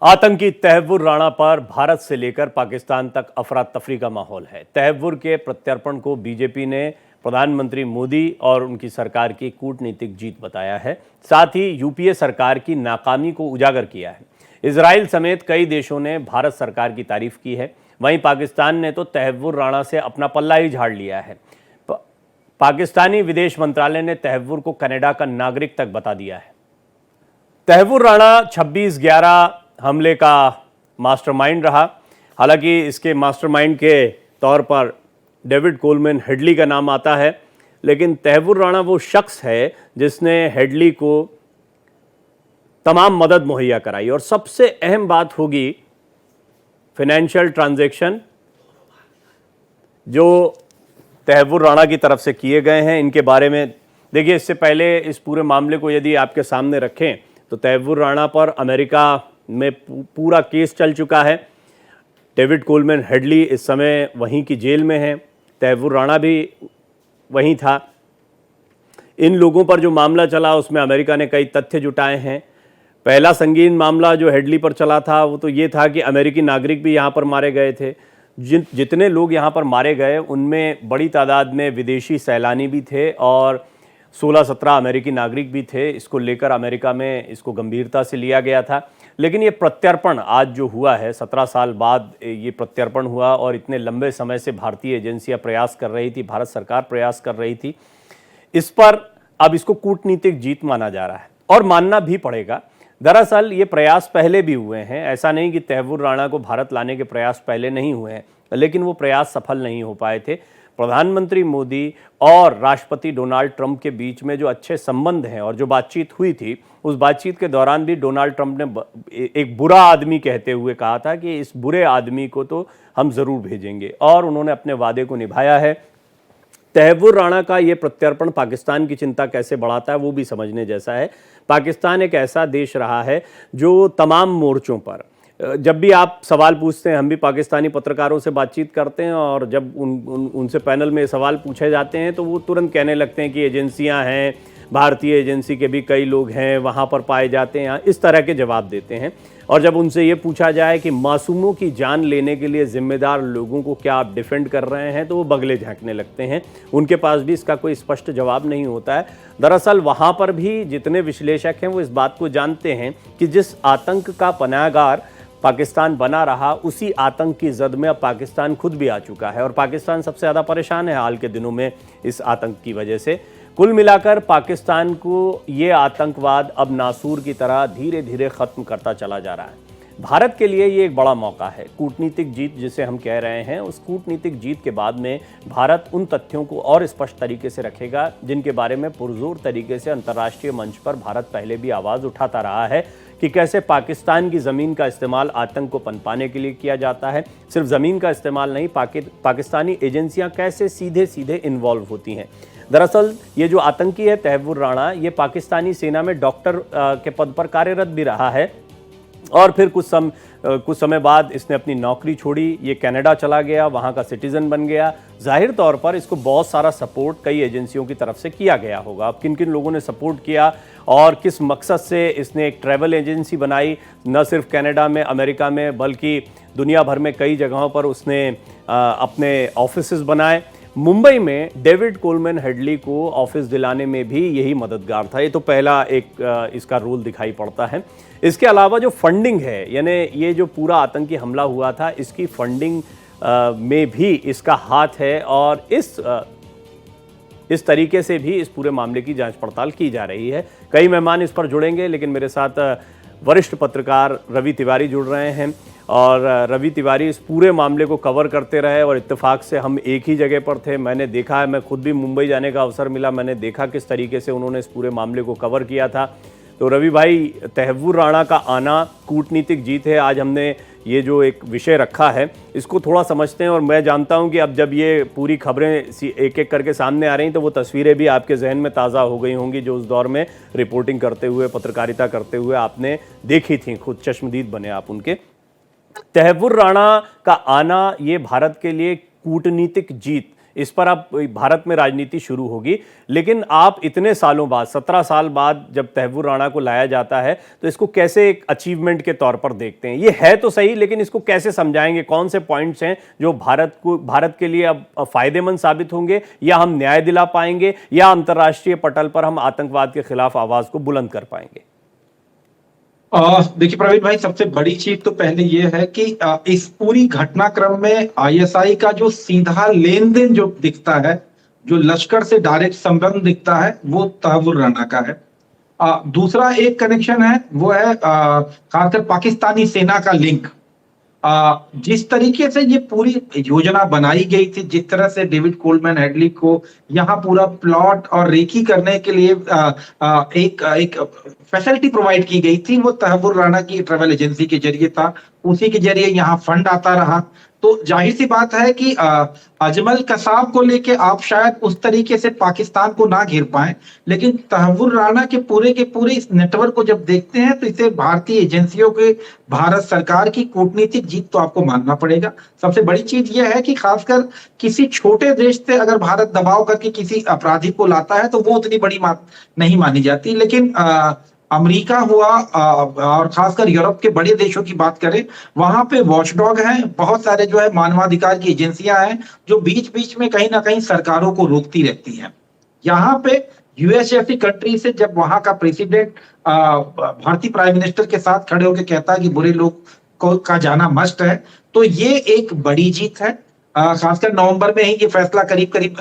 आतंकी तहव्वुर राणा पर भारत से लेकर पाकिस्तान तक अफरा तफरी का माहौल है। तहव्वुर के प्रत्यर्पण को बीजेपी ने प्रधानमंत्री मोदी और उनकी सरकार की कूटनीतिक जीत बताया है। साथ ही यूपीए सरकार की नाकामी को उजागर किया है। इजराइल समेत कई देशों ने भारत सरकार की तारीफ की है। वहीं पाकिस्तान ने तो तहव्वुर राणा से अपना पल्ला ही झाड़ लिया है। पाकिस्तानी विदेश मंत्रालय ने तहव्वुर को कनाडा का नागरिक तक बता दिया है। तहव्वुर राणा 26/11 हमले का मास्टरमाइंड रहा। हालांकि इसके मास्टरमाइंड के तौर पर डेविड कोलमैन हेडली का नाम आता है, लेकिन तहव्वुर राणा वो शख्स है जिसने हेडली को तमाम मदद मुहैया कराई। और सबसे अहम बात होगी फाइनेंशियल ट्रांजैक्शन जो तहव्वुर राणा की तरफ से किए गए हैं, इनके बारे में देखिए। इससे पहले इस पूरे मामले को यदि आपके सामने रखें तो तहव्वुर राणा पर अमेरिका में पूरा केस चल चुका है। डेविड कोलमैन हेडली इस समय वहीं की जेल में है, तहव्वुर राणा भी वहीं था। इन लोगों पर जो मामला चला उसमें अमेरिका ने कई तथ्य जुटाए हैं। पहला संगीन मामला जो हेडली पर चला था वो तो ये था कि अमेरिकी नागरिक भी यहाँ पर मारे गए थे। जितने लोग यहाँ पर मारे गए उनमें बड़ी तादाद में विदेशी सैलानी भी थे और 16-17 अमेरिकी नागरिक भी थे। इसको लेकर अमेरिका में इसको गंभीरता से लिया गया था। लेकिन ये प्रत्यर्पण आज जो हुआ है, 17 साल बाद ये प्रत्यर्पण हुआ और इतने लंबे समय से भारतीय एजेंसियां प्रयास कर रही थी, भारत सरकार प्रयास कर रही थी, इस पर अब इसको कूटनीतिक जीत माना जा रहा है और मानना भी पड़ेगा। दरअसल ये प्रयास पहले भी हुए हैं, ऐसा नहीं कि तहव्वुर राणा को भारत लाने के प्रयास पहले नहीं हुए हैं, लेकिन वो प्रयास सफल नहीं हो पाए थे। प्रधानमंत्री मोदी और राष्ट्रपति डोनाल्ड ट्रंप के बीच में जो अच्छे संबंध हैं और जो बातचीत हुई थी, उस बातचीत के दौरान भी डोनाल्ड ट्रंप ने एक बुरा आदमी कहते हुए कहा था कि इस बुरे आदमी को तो हम ज़रूर भेजेंगे, और उन्होंने अपने वादे को निभाया है। तहव्वुर राणा का ये प्रत्यर्पण पाकिस्तान की चिंता कैसे बढ़ाता है वो भी समझने जैसा है। पाकिस्तान एक ऐसा देश रहा है जो तमाम मोर्चों पर, जब भी आप सवाल पूछते हैं, हम भी पाकिस्तानी पत्रकारों से बातचीत करते हैं और जब उनसे पैनल में सवाल पूछे जाते हैं तो वो तुरंत कहने लगते हैं कि एजेंसियां हैं, भारतीय एजेंसी के भी कई लोग हैं वहाँ पर पाए जाते हैं, इस तरह के जवाब देते हैं। और जब उनसे ये पूछा जाए कि मासूमों की जान लेने के लिए जिम्मेदार लोगों को क्या आप डिफेंड कर रहे हैं, तो वो बगले झांकने लगते हैं। उनके पास भी इसका कोई स्पष्ट जवाब नहीं होता है। दरअसल वहाँ पर भी जितने विश्लेषक हैं वो इस बात को जानते हैं कि जिस आतंक का पनाहगार पाकिस्तान बना रहा, उसी आतंक की जद में अब पाकिस्तान खुद भी आ चुका है और पाकिस्तान सबसे ज़्यादा परेशान है हाल के दिनों में इस आतंक की वजह से। कुल मिलाकर पाकिस्तान को ये आतंकवाद अब नासूर की तरह धीरे धीरे ख़त्म करता चला जा रहा है। भारत के लिए ये एक बड़ा मौका है। कूटनीतिक जीत जिसे हम कह रहे हैं, उस कूटनीतिक जीत के बाद में भारत उन तथ्यों को और स्पष्ट तरीके से रखेगा जिनके बारे में पुरजोर तरीके से अंतर्राष्ट्रीय मंच पर भारत पहले भी आवाज़ उठाता रहा है कि कैसे पाकिस्तान की ज़मीन का इस्तेमाल आतंक को पनपाने के लिए किया जाता है। सिर्फ ज़मीन का इस्तेमाल नहीं, पाकिस्तानी एजेंसियां कैसे सीधे सीधे इन्वॉल्व होती हैं। दरअसल ये जो आतंकी है तहव्वुर राणा, ये पाकिस्तानी सेना में डॉक्टर के पद पर कार्यरत भी रहा है और फिर कुछ समय बाद इसने अपनी नौकरी छोड़ी, ये कनाडा चला गया, वहाँ का सिटीज़न बन गया। जाहिर तौर पर इसको बहुत सारा सपोर्ट कई एजेंसियों की तरफ से किया गया होगा। अब किन किन लोगों ने सपोर्ट किया और किस मकसद से इसने एक ट्रैवल एजेंसी बनाई, न सिर्फ कनाडा में, अमेरिका में, बल्कि दुनिया भर में कई जगहों पर उसने अपने ऑफिसेज बनाए। मुंबई में डेविड कोलमैन हेडली को ऑफिस दिलाने में भी यही मददगार था। ये तो पहला एक इसका रोल दिखाई पड़ता है। इसके अलावा जो फंडिंग है, यानी ये जो पूरा आतंकी हमला हुआ था, इसकी फंडिंग में भी इसका हाथ है और इस तरीके से भी इस पूरे मामले की जांच पड़ताल की जा रही है। कई मेहमान इस पर जुड़ेंगे, लेकिन मेरे साथ वरिष्ठ पत्रकार रवि तिवारी जुड़ रहे हैं और रवि तिवारी इस पूरे मामले को कवर करते रहे और इत्तेफाक से हम एक ही जगह पर थे। मैंने देखा है, मैं खुद भी मुंबई जाने का अवसर मिला, मैंने देखा किस तरीके से उन्होंने इस पूरे मामले को कवर किया था। तो रवि भाई, तहव्वुर राणा का आना कूटनीतिक जीत है, आज हमने ये जो एक विषय रखा है इसको थोड़ा समझते हैं। और मैं जानता हूं कि अब जब ये पूरी खबरें एक एक करके सामने आ रही हैं तो वो तस्वीरें भी आपके जहन में ताज़ा हो गई होंगी जो उस दौर में रिपोर्टिंग करते हुए, पत्रकारिता करते हुए आपने देखी थी, खुद चश्मदीद बने आप उनके। तहव्वुर राणा का आना ये भारत के लिए कूटनीतिक जीत इस पर अब भारत में राजनीति शुरू होगी। लेकिन आप इतने सालों बाद, 17 साल बाद जब तैमूर राणा को लाया जाता है, तो इसको कैसे एक अचीवमेंट के तौर पर देखते हैं? ये है तो सही, लेकिन इसको कैसे समझाएंगे? कौन से पॉइंट्स हैं जो भारत के लिए अब फायदेमंद साबित होंगे, या हम न्याय दिला पाएंगे, या अंतर्राष्ट्रीय पटल पर हम आतंकवाद के खिलाफ आवाज को बुलंद कर पाएंगे? देखिए प्रवीण भाई, सबसे बड़ी चीज तो पहले ये है कि इस पूरी घटनाक्रम में आईएसआई का जो सीधा लेन देन जो दिखता है, जो लश्कर से डायरेक्ट संबंध दिखता है, वो तहव्वुर राणा का है। दूसरा एक कनेक्शन है, वो है खासकर पाकिस्तानी सेना का लिंक। जिस तरीके से ये पूरी योजना बनाई गई थी, जिस तरह से डेविड कोलमैन हेडली को यहाँ पूरा प्लॉट और रेकी करने के लिए एक फैसिलिटी प्रोवाइड की गई थी, वो तहव्वुर राणा की ट्रैवल एजेंसी के जरिए था। उसी के जरिए यहाँ फंड आता रहा। तो जाहिर सी बात है कि अजमल कसाब को लेके आप शायद उस तरीके से पाकिस्तान को ना घेर पाए, लेकिन तहव्वुर राणा के पूरे इस नेटवर्क को जब देखते हैं, तो इसे भारतीय एजेंसियों के, भारत सरकार की कूटनीतिक जीत तो आपको मानना पड़ेगा। सबसे बड़ी चीज यह है कि खासकर किसी छोटे देश से अगर भारत दबाव करके किसी अपराधी को लाता है, तो वो उतनी बड़ी बात नहीं मानी जाती। लेकिन अमेरिका हुआ और खासकर यूरोप के बड़े देशों की बात करें, वहां पे वॉचडॉग हैं, बहुत सारे जो है मानवाधिकार की एजेंसियां हैं, जो बीच बीच में कहीं ना कहीं सरकारों को रोकती रहती हैं। यहाँ पे यूएस जैसी कंट्री से जब वहां का प्रेसिडेंट भारतीय प्राइम मिनिस्टर के साथ खड़े होकर कहता है कि बुरे लोग को का जाना मस्ट है, तो ये एक बड़ी जीत है। खासकर नवंबर में ही ये फैसला करीब करीब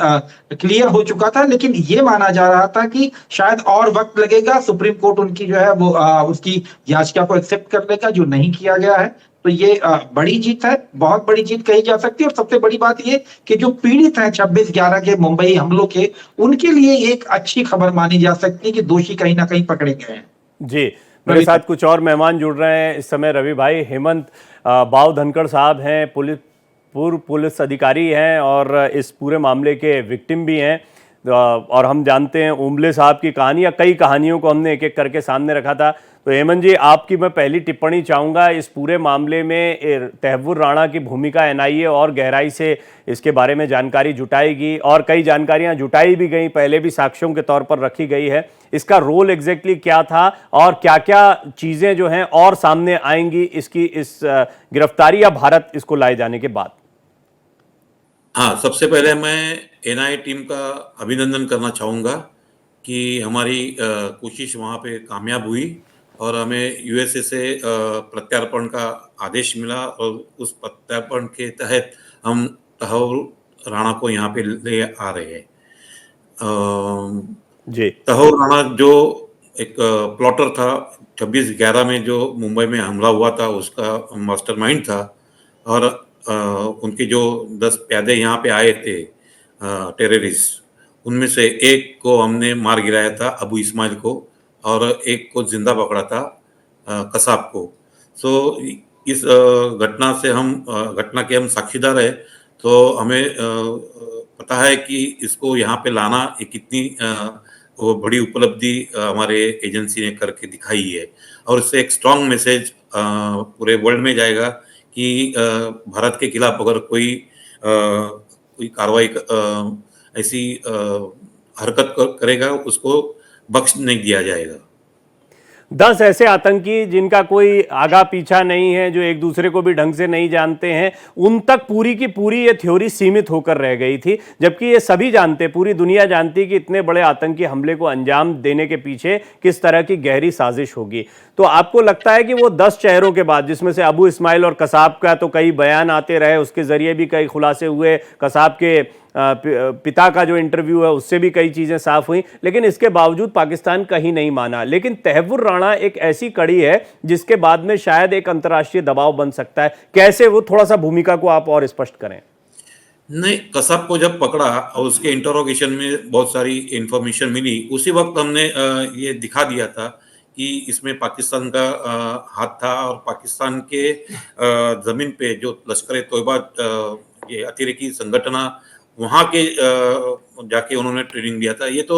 क्लियर हो चुका था, लेकिन ये माना जा रहा था कि शायद और वक्त लगेगा, सुप्रीम कोर्ट उनकी जो है वो उसकी याचिका को एक्सेप्ट करने का, जो नहीं किया गया है। तो ये बड़ी जीत है, बहुत बड़ी जीत कही जा सकती है। और सबसे बड़ी बात ये कि जो पीड़ित हैं 26/11 के मुंबई हमलों के, उनके लिए एक अच्छी खबर मानी जा सकती है कि दोषी कहीं ना कहीं पकड़े गए हैं। जी, मेरे साथ कुछ और मेहमान जुड़ रहे हैं इस समय। रवि भाई, हेमंत बाव धनखड़ साहब हैं, पूर्व पुलिस अधिकारी हैं और इस पूरे मामले के विक्टिम भी हैं। और हम जानते हैं ओमले साहब की कहानी, या कई कहानियों को हमने एक एक करके सामने रखा था। तो हेमंत जी, आपकी मैं पहली टिप्पणी चाहूँगा इस पूरे मामले में। तहव्वुर राणा की भूमिका एनआईए और गहराई से इसके बारे में जानकारी जुटाएगी, और कई जानकारियां जुटाई भी गई, पहले भी साक्ष्यों के तौर पर रखी गई है। इसका रोल एग्जैक्टली क्या था, और क्या क्या चीज़ें जो हैं और सामने आएंगी इसकी, इस गिरफ्तारी या भारत इसको लाए जाने के बाद? हाँ, सबसे पहले मैं एनआईए टीम का अभिनंदन करना चाहूँगा कि हमारी कोशिश वहाँ पे कामयाब हुई और हमें यूएसए से प्रत्यार्पण का आदेश मिला, और उस प्रत्यार्पण के तहत हम तहव्वुर राणा को यहाँ पे ले आ रहे हैं। जी, तहव्वुर राणा जो एक प्लॉटर था, 26/11 में जो मुंबई में हमला हुआ था, उसका मास्टरमाइंड था। और उनके जो 10 प्यादे यहाँ पे आए थे टेररिस्ट, उनमें से एक को हमने मार गिराया था, अबू इस्माइल को, और एक को जिंदा पकड़ा था, कसाब को। सो इस घटना के हम साक्षीदार है। तो हमें पता है कि इसको यहाँ पे लाना एक कितनी वो बड़ी उपलब्धि हमारे एजेंसी ने करके दिखाई है, और इससे एक स्ट्रॉन्ग मैसेज पूरे वर्ल्ड में जाएगा कि भारत के खिलाफ अगर कोई कार्रवाई ऐसी हरकत करेगा, उसको बख्श नहीं दिया जाएगा। 10 ऐसे आतंकी जिनका कोई आगा पीछा नहीं है, जो एक दूसरे को भी ढंग से नहीं जानते हैं, उन तक पूरी की पूरी ये थ्योरी सीमित होकर रह गई थी। जबकि ये सभी जानते, पूरी दुनिया जानती कि इतने बड़े आतंकी हमले को अंजाम देने के पीछे किस तरह की गहरी साजिश होगी। तो आपको लगता है कि वो 10 चेहरों के बाद, जिसमें से अबू इस्माइल और कसाब का तो कई बयान आते रहे, उसके जरिए भी कई खुलासे हुए, कसाब के पिता का जो इंटरव्यू है उससे भी कई चीजें साफ हुई, लेकिन इसके बावजूद पाकिस्तान कहीं नहीं माना। लेकिन तहव्वुर राणा एक ऐसी कड़ी है जिसके बाद में शायद एक अंतर्राष्ट्रीय दबाव बन सकता है। कैसे, वो थोड़ा सा भूमिका को आप और स्पष्ट करें। नहीं, कसाब को जब पकड़ा और उसके इंटरोगेशन में बहुत सारी इंफॉर्मेशन मिली, उसी वक्त हमने ये दिखा दिया था कि इसमें पाकिस्तान का हाथ था, और पाकिस्तान के जमीन पे जो लश्कर ए तोयबा ये अतिरेकी संगठन वहाँ के जाके उन्होंने ट्रेनिंग दिया था, ये तो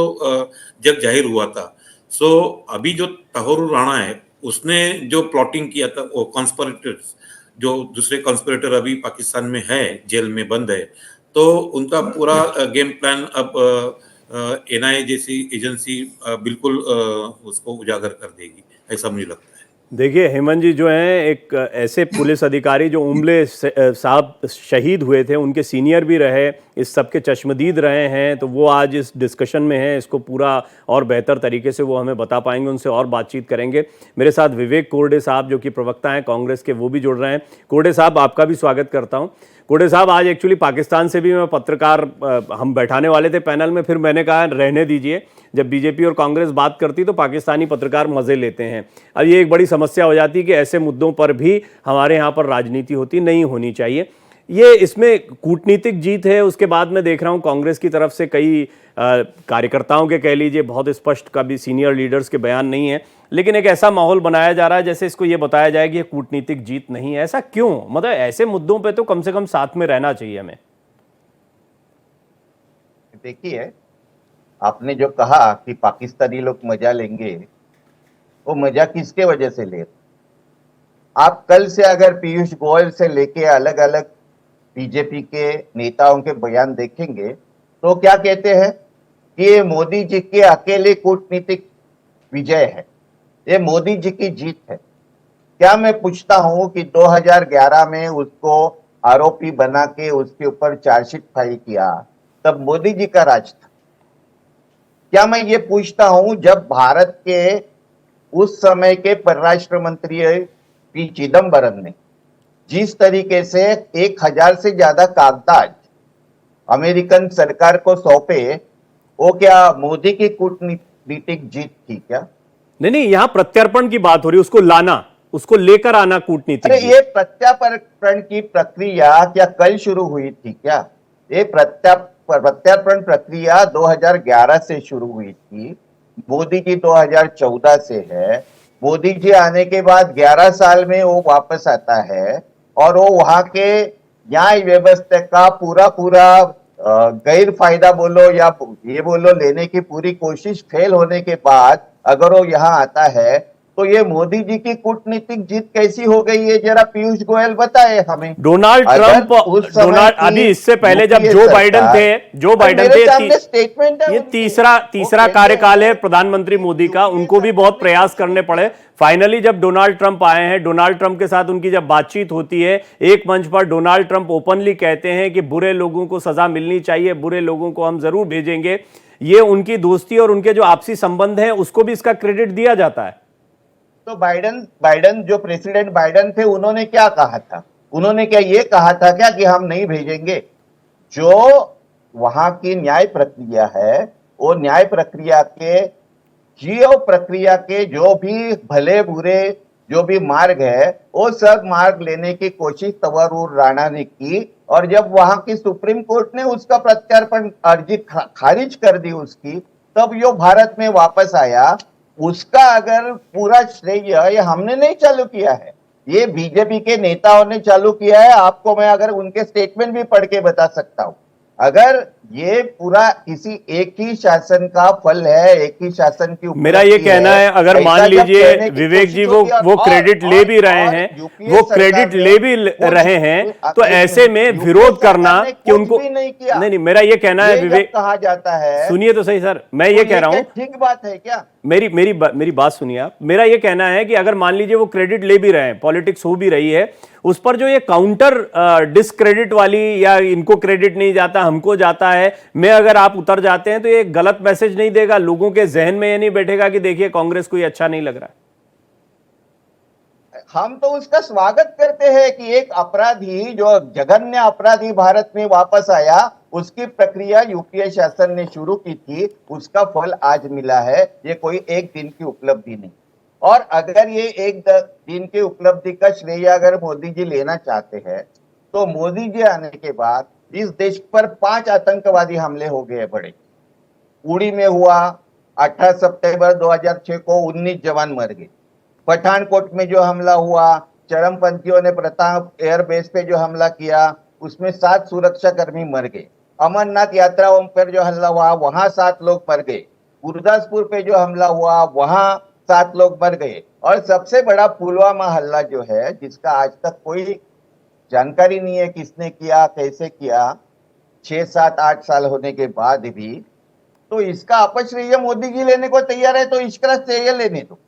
जग जाहिर हुआ था। सो अभी जो तहव्वुर राणा है, उसने जो प्लॉटिंग किया था, वो कॉन्स्पिरेटर्स, जो दूसरे कॉन्स्पिरेटर अभी पाकिस्तान में है, जेल में बंद है, तो उनका पूरा गेम प्लान अब एनआईए जैसी एजेंसी बिल्कुल उसको उजागर कर देगी, ऐसा मुझे लगता है। देखिए हेमंत जी जो हैं एक ऐसे पुलिस अधिकारी जो उम्ले साहब शहीद हुए थे, उनके सीनियर भी रहे, इस सब के चश्मदीद रहे हैं, तो वो आज इस डिस्कशन में हैं। इसको पूरा और बेहतर तरीके से वो हमें बता पाएंगे, उनसे और बातचीत करेंगे। मेरे साथ विवेक कोरडे साहब जो कि प्रवक्ता हैं कांग्रेस के, वो भी जुड़ रहे हैं। कोरडे साहब आपका भी स्वागत करता हूं। कोरडे साहब आज एक्चुअली पाकिस्तान से भी मैं पत्रकार हम बैठाने वाले थे पैनल में, फिर मैंने कहा रहने दीजिए, जब बीजेपी और कांग्रेस बात करती तो पाकिस्तानी पत्रकार मजे लेते हैं। अब ये एक बड़ी समस्या हो जाती है कि ऐसे मुद्दों पर भी हमारे यहाँ पर राजनीति होती नहीं होनी चाहिए। ये इसमें कूटनीतिक जीत है। उसके बाद मैं देख रहा हूँ कांग्रेस की तरफ से कई कार्यकर्ताओं के कह लीजिए बहुत स्पष्ट, कभी सीनियर लीडर्स के बयान नहीं है, लेकिन एक ऐसा माहौल बनाया जा रहा है जैसे इसको ये बताया जाए कि ये कूटनीतिक जीत नहीं है। ऐसा क्यों? मतलब ऐसे मुद्दों पे तो कम से कम साथ में रहना चाहिए हमें। देखिए, आपने जो कहा कि पाकिस्तानी लोग मजा लेंगे, वो मजा किसके वजह से ले? आप कल से अगर पीयूष गोयल से लेके अलग अलग बीजेपी के नेताओं के बयान देखेंगे तो क्या कहते हैं कि ये मोदी जी के अकेले कूटनीतिक विजय है, ये मोदी जी की जीत है। क्या मैं पूछता हूं कि 2011 में उसको आरोपी बना के उसके ऊपर चार्जशीट फाइल किया, तब मोदी जी का राज था। क्या मैं ये पूछता हूं जब भारत के उस समय के परराष्ट्र मंत्री पी चिदम्बरम ने जिस तरीके से 1000 से ज्यादा कागजात अमेरिकन सरकार को सौंपे, वो क्या मोदी की कूटनीतिक जीत थी क्या? नहीं, यहाँ प्रत्यार्पण की बात हो रही है, उसको लाना, उसको लेकर आना कूटनीतिक अरे जीत। ये प्रत्यार्पण की प्रक्रिया क्या कल शुरू हुई थी क्या? ये प्रत्यार्पण प्रक्रिया 2011 से शुरू हुई थी। मोदी जी 2014 से है। मोदी जी आने के बाद 11 साल में वो वापस आता है और वो वहां के न्याय व्यवस्था का पूरा गैर फायदा बोलो या ये बोलो लेने की पूरी कोशिश फेल होने के बाद अगर वो यहाँ आता है तो ये मोदी जी की कूटनीतिक जीत कैसी हो गई है, जरा पीयूष गोयल बताए हमें। डोनाल्ड ट्रंप, अभी इससे पहले जब जो बाइडन थे, स्टेटमेंट है, ये तीसरा कार्यकाल है प्रधानमंत्री मोदी का, उनको भी बहुत प्रयास करने पड़े। फाइनली जब डोनाल्ड ट्रंप आए हैं, डोनाल्ड ट्रंप के साथ उनकी जब बातचीत होती है, एक मंच पर डोनाल्ड ट्रंप ओपनली कहते हैं कि बुरे लोगों को सजा मिलनी चाहिए, बुरे लोगों को हम जरूर भेजेंगे। ये उनकी दोस्ती और उनके जो आपसी संबंध हैं उसको भी इसका क्रेडिट दिया जाता है। तो बाइडन जो प्रेसिडेंट बाइडन थे, उन्होंने क्या कहा था? उन्होंने क्या ये कहा था क्या कि हम नहीं भेजेंगे? जो वहां की न्याय प्रक्रिया है, वो न्याय प्रक्रिया के जो भी भले बुरे जो भी मार्ग है, वो सब मार्ग लेने की कोशिश तंवर राणा ने की, और जब वहां की सुप्रीम कोर्ट ने उसका प्रत्यार्पण अर्जी खारिज कर दी उसकी, तब यो भारत में वापस आया। उसका अगर पूरा श्रेय ये हमने नहीं चालू किया है, ये बीजेपी के नेताओं ने चालू किया है। आपको मैं अगर उनके स्टेटमेंट भी पढ़ के बता सकता हूं। अगर ये पूरा किसी एक ही शासन का फल है, एक ही शासन की मेरा ये कहना है, अगर मान लीजिए विवेक जी वो क्रेडिट ले भी रहे हैं, तो ऐसे में विरोध करना कि उनको नहीं, मेरा ये कहना है विवेक, कहा जाता है। सुनिए तो सही सर, मैं ये कह रहा हूं, ठीक बात है क्या? मेरी बात सुनिए आप। मेरा ये कहना है कि अगर मान लीजिए वो क्रेडिट ले भी रहे हैं, पॉलिटिक्स हो भी रही है, उस पर जो ये काउंटर डिस्क्रेडिट वाली या इनको क्रेडिट नहीं जाता हमको जाता है में अगर आप उतर जाते हैं तो ये गलत मैसेज नहीं देगा लोगों के जहन में? ये नहीं बैठेगा कि देखिए कांग्रेस को ये अच्छा नहीं लग रहा है। हम तो उसका स्वागत करते हैं कि एक अपराधी, जो जघन्य अपराधी भारत में वापस आया, उसकी प्रक्रिया यूपीए शासन ने शुरू की थी, उसका फल आज मिला है। ये कोई एक दिन की उपलब्धि नहीं। और अगर ये एक दिन की उपलब्धि का श्रेय अगर मोदी जी लेना चाहते हैं, तो मोदी जी आने के बाद इस देश पर 5 आतंकवादी हमले हो गए बड़े। उड़ी में हुआ, 18 सितंबर 2006 को 19 जवान मर गए। पठानकोट में जो हमला हुआ, चरमपंथियों ने प्रताप एयरबेस पे जो हमला किया, उसमें 7 सुरक्षाकर्मी मर गए। अमरनाथ यात्राओं पर जो हमला हुआ, वहां 7 लोग मर गए। गुरदासपुर पे जो हमला हुआ, वहां 7 लोग मर गए। और सबसे बड़ा पुलवामा हमला जो है, जिसका आज तक कोई जानकारी नहीं है किसने किया, कैसे किया, 6, 7, 8 साल होने के बाद भी, तो इसका अपश्रय मोदी जी लेने को तैयार है, तो इसका श्रेय लेने दो।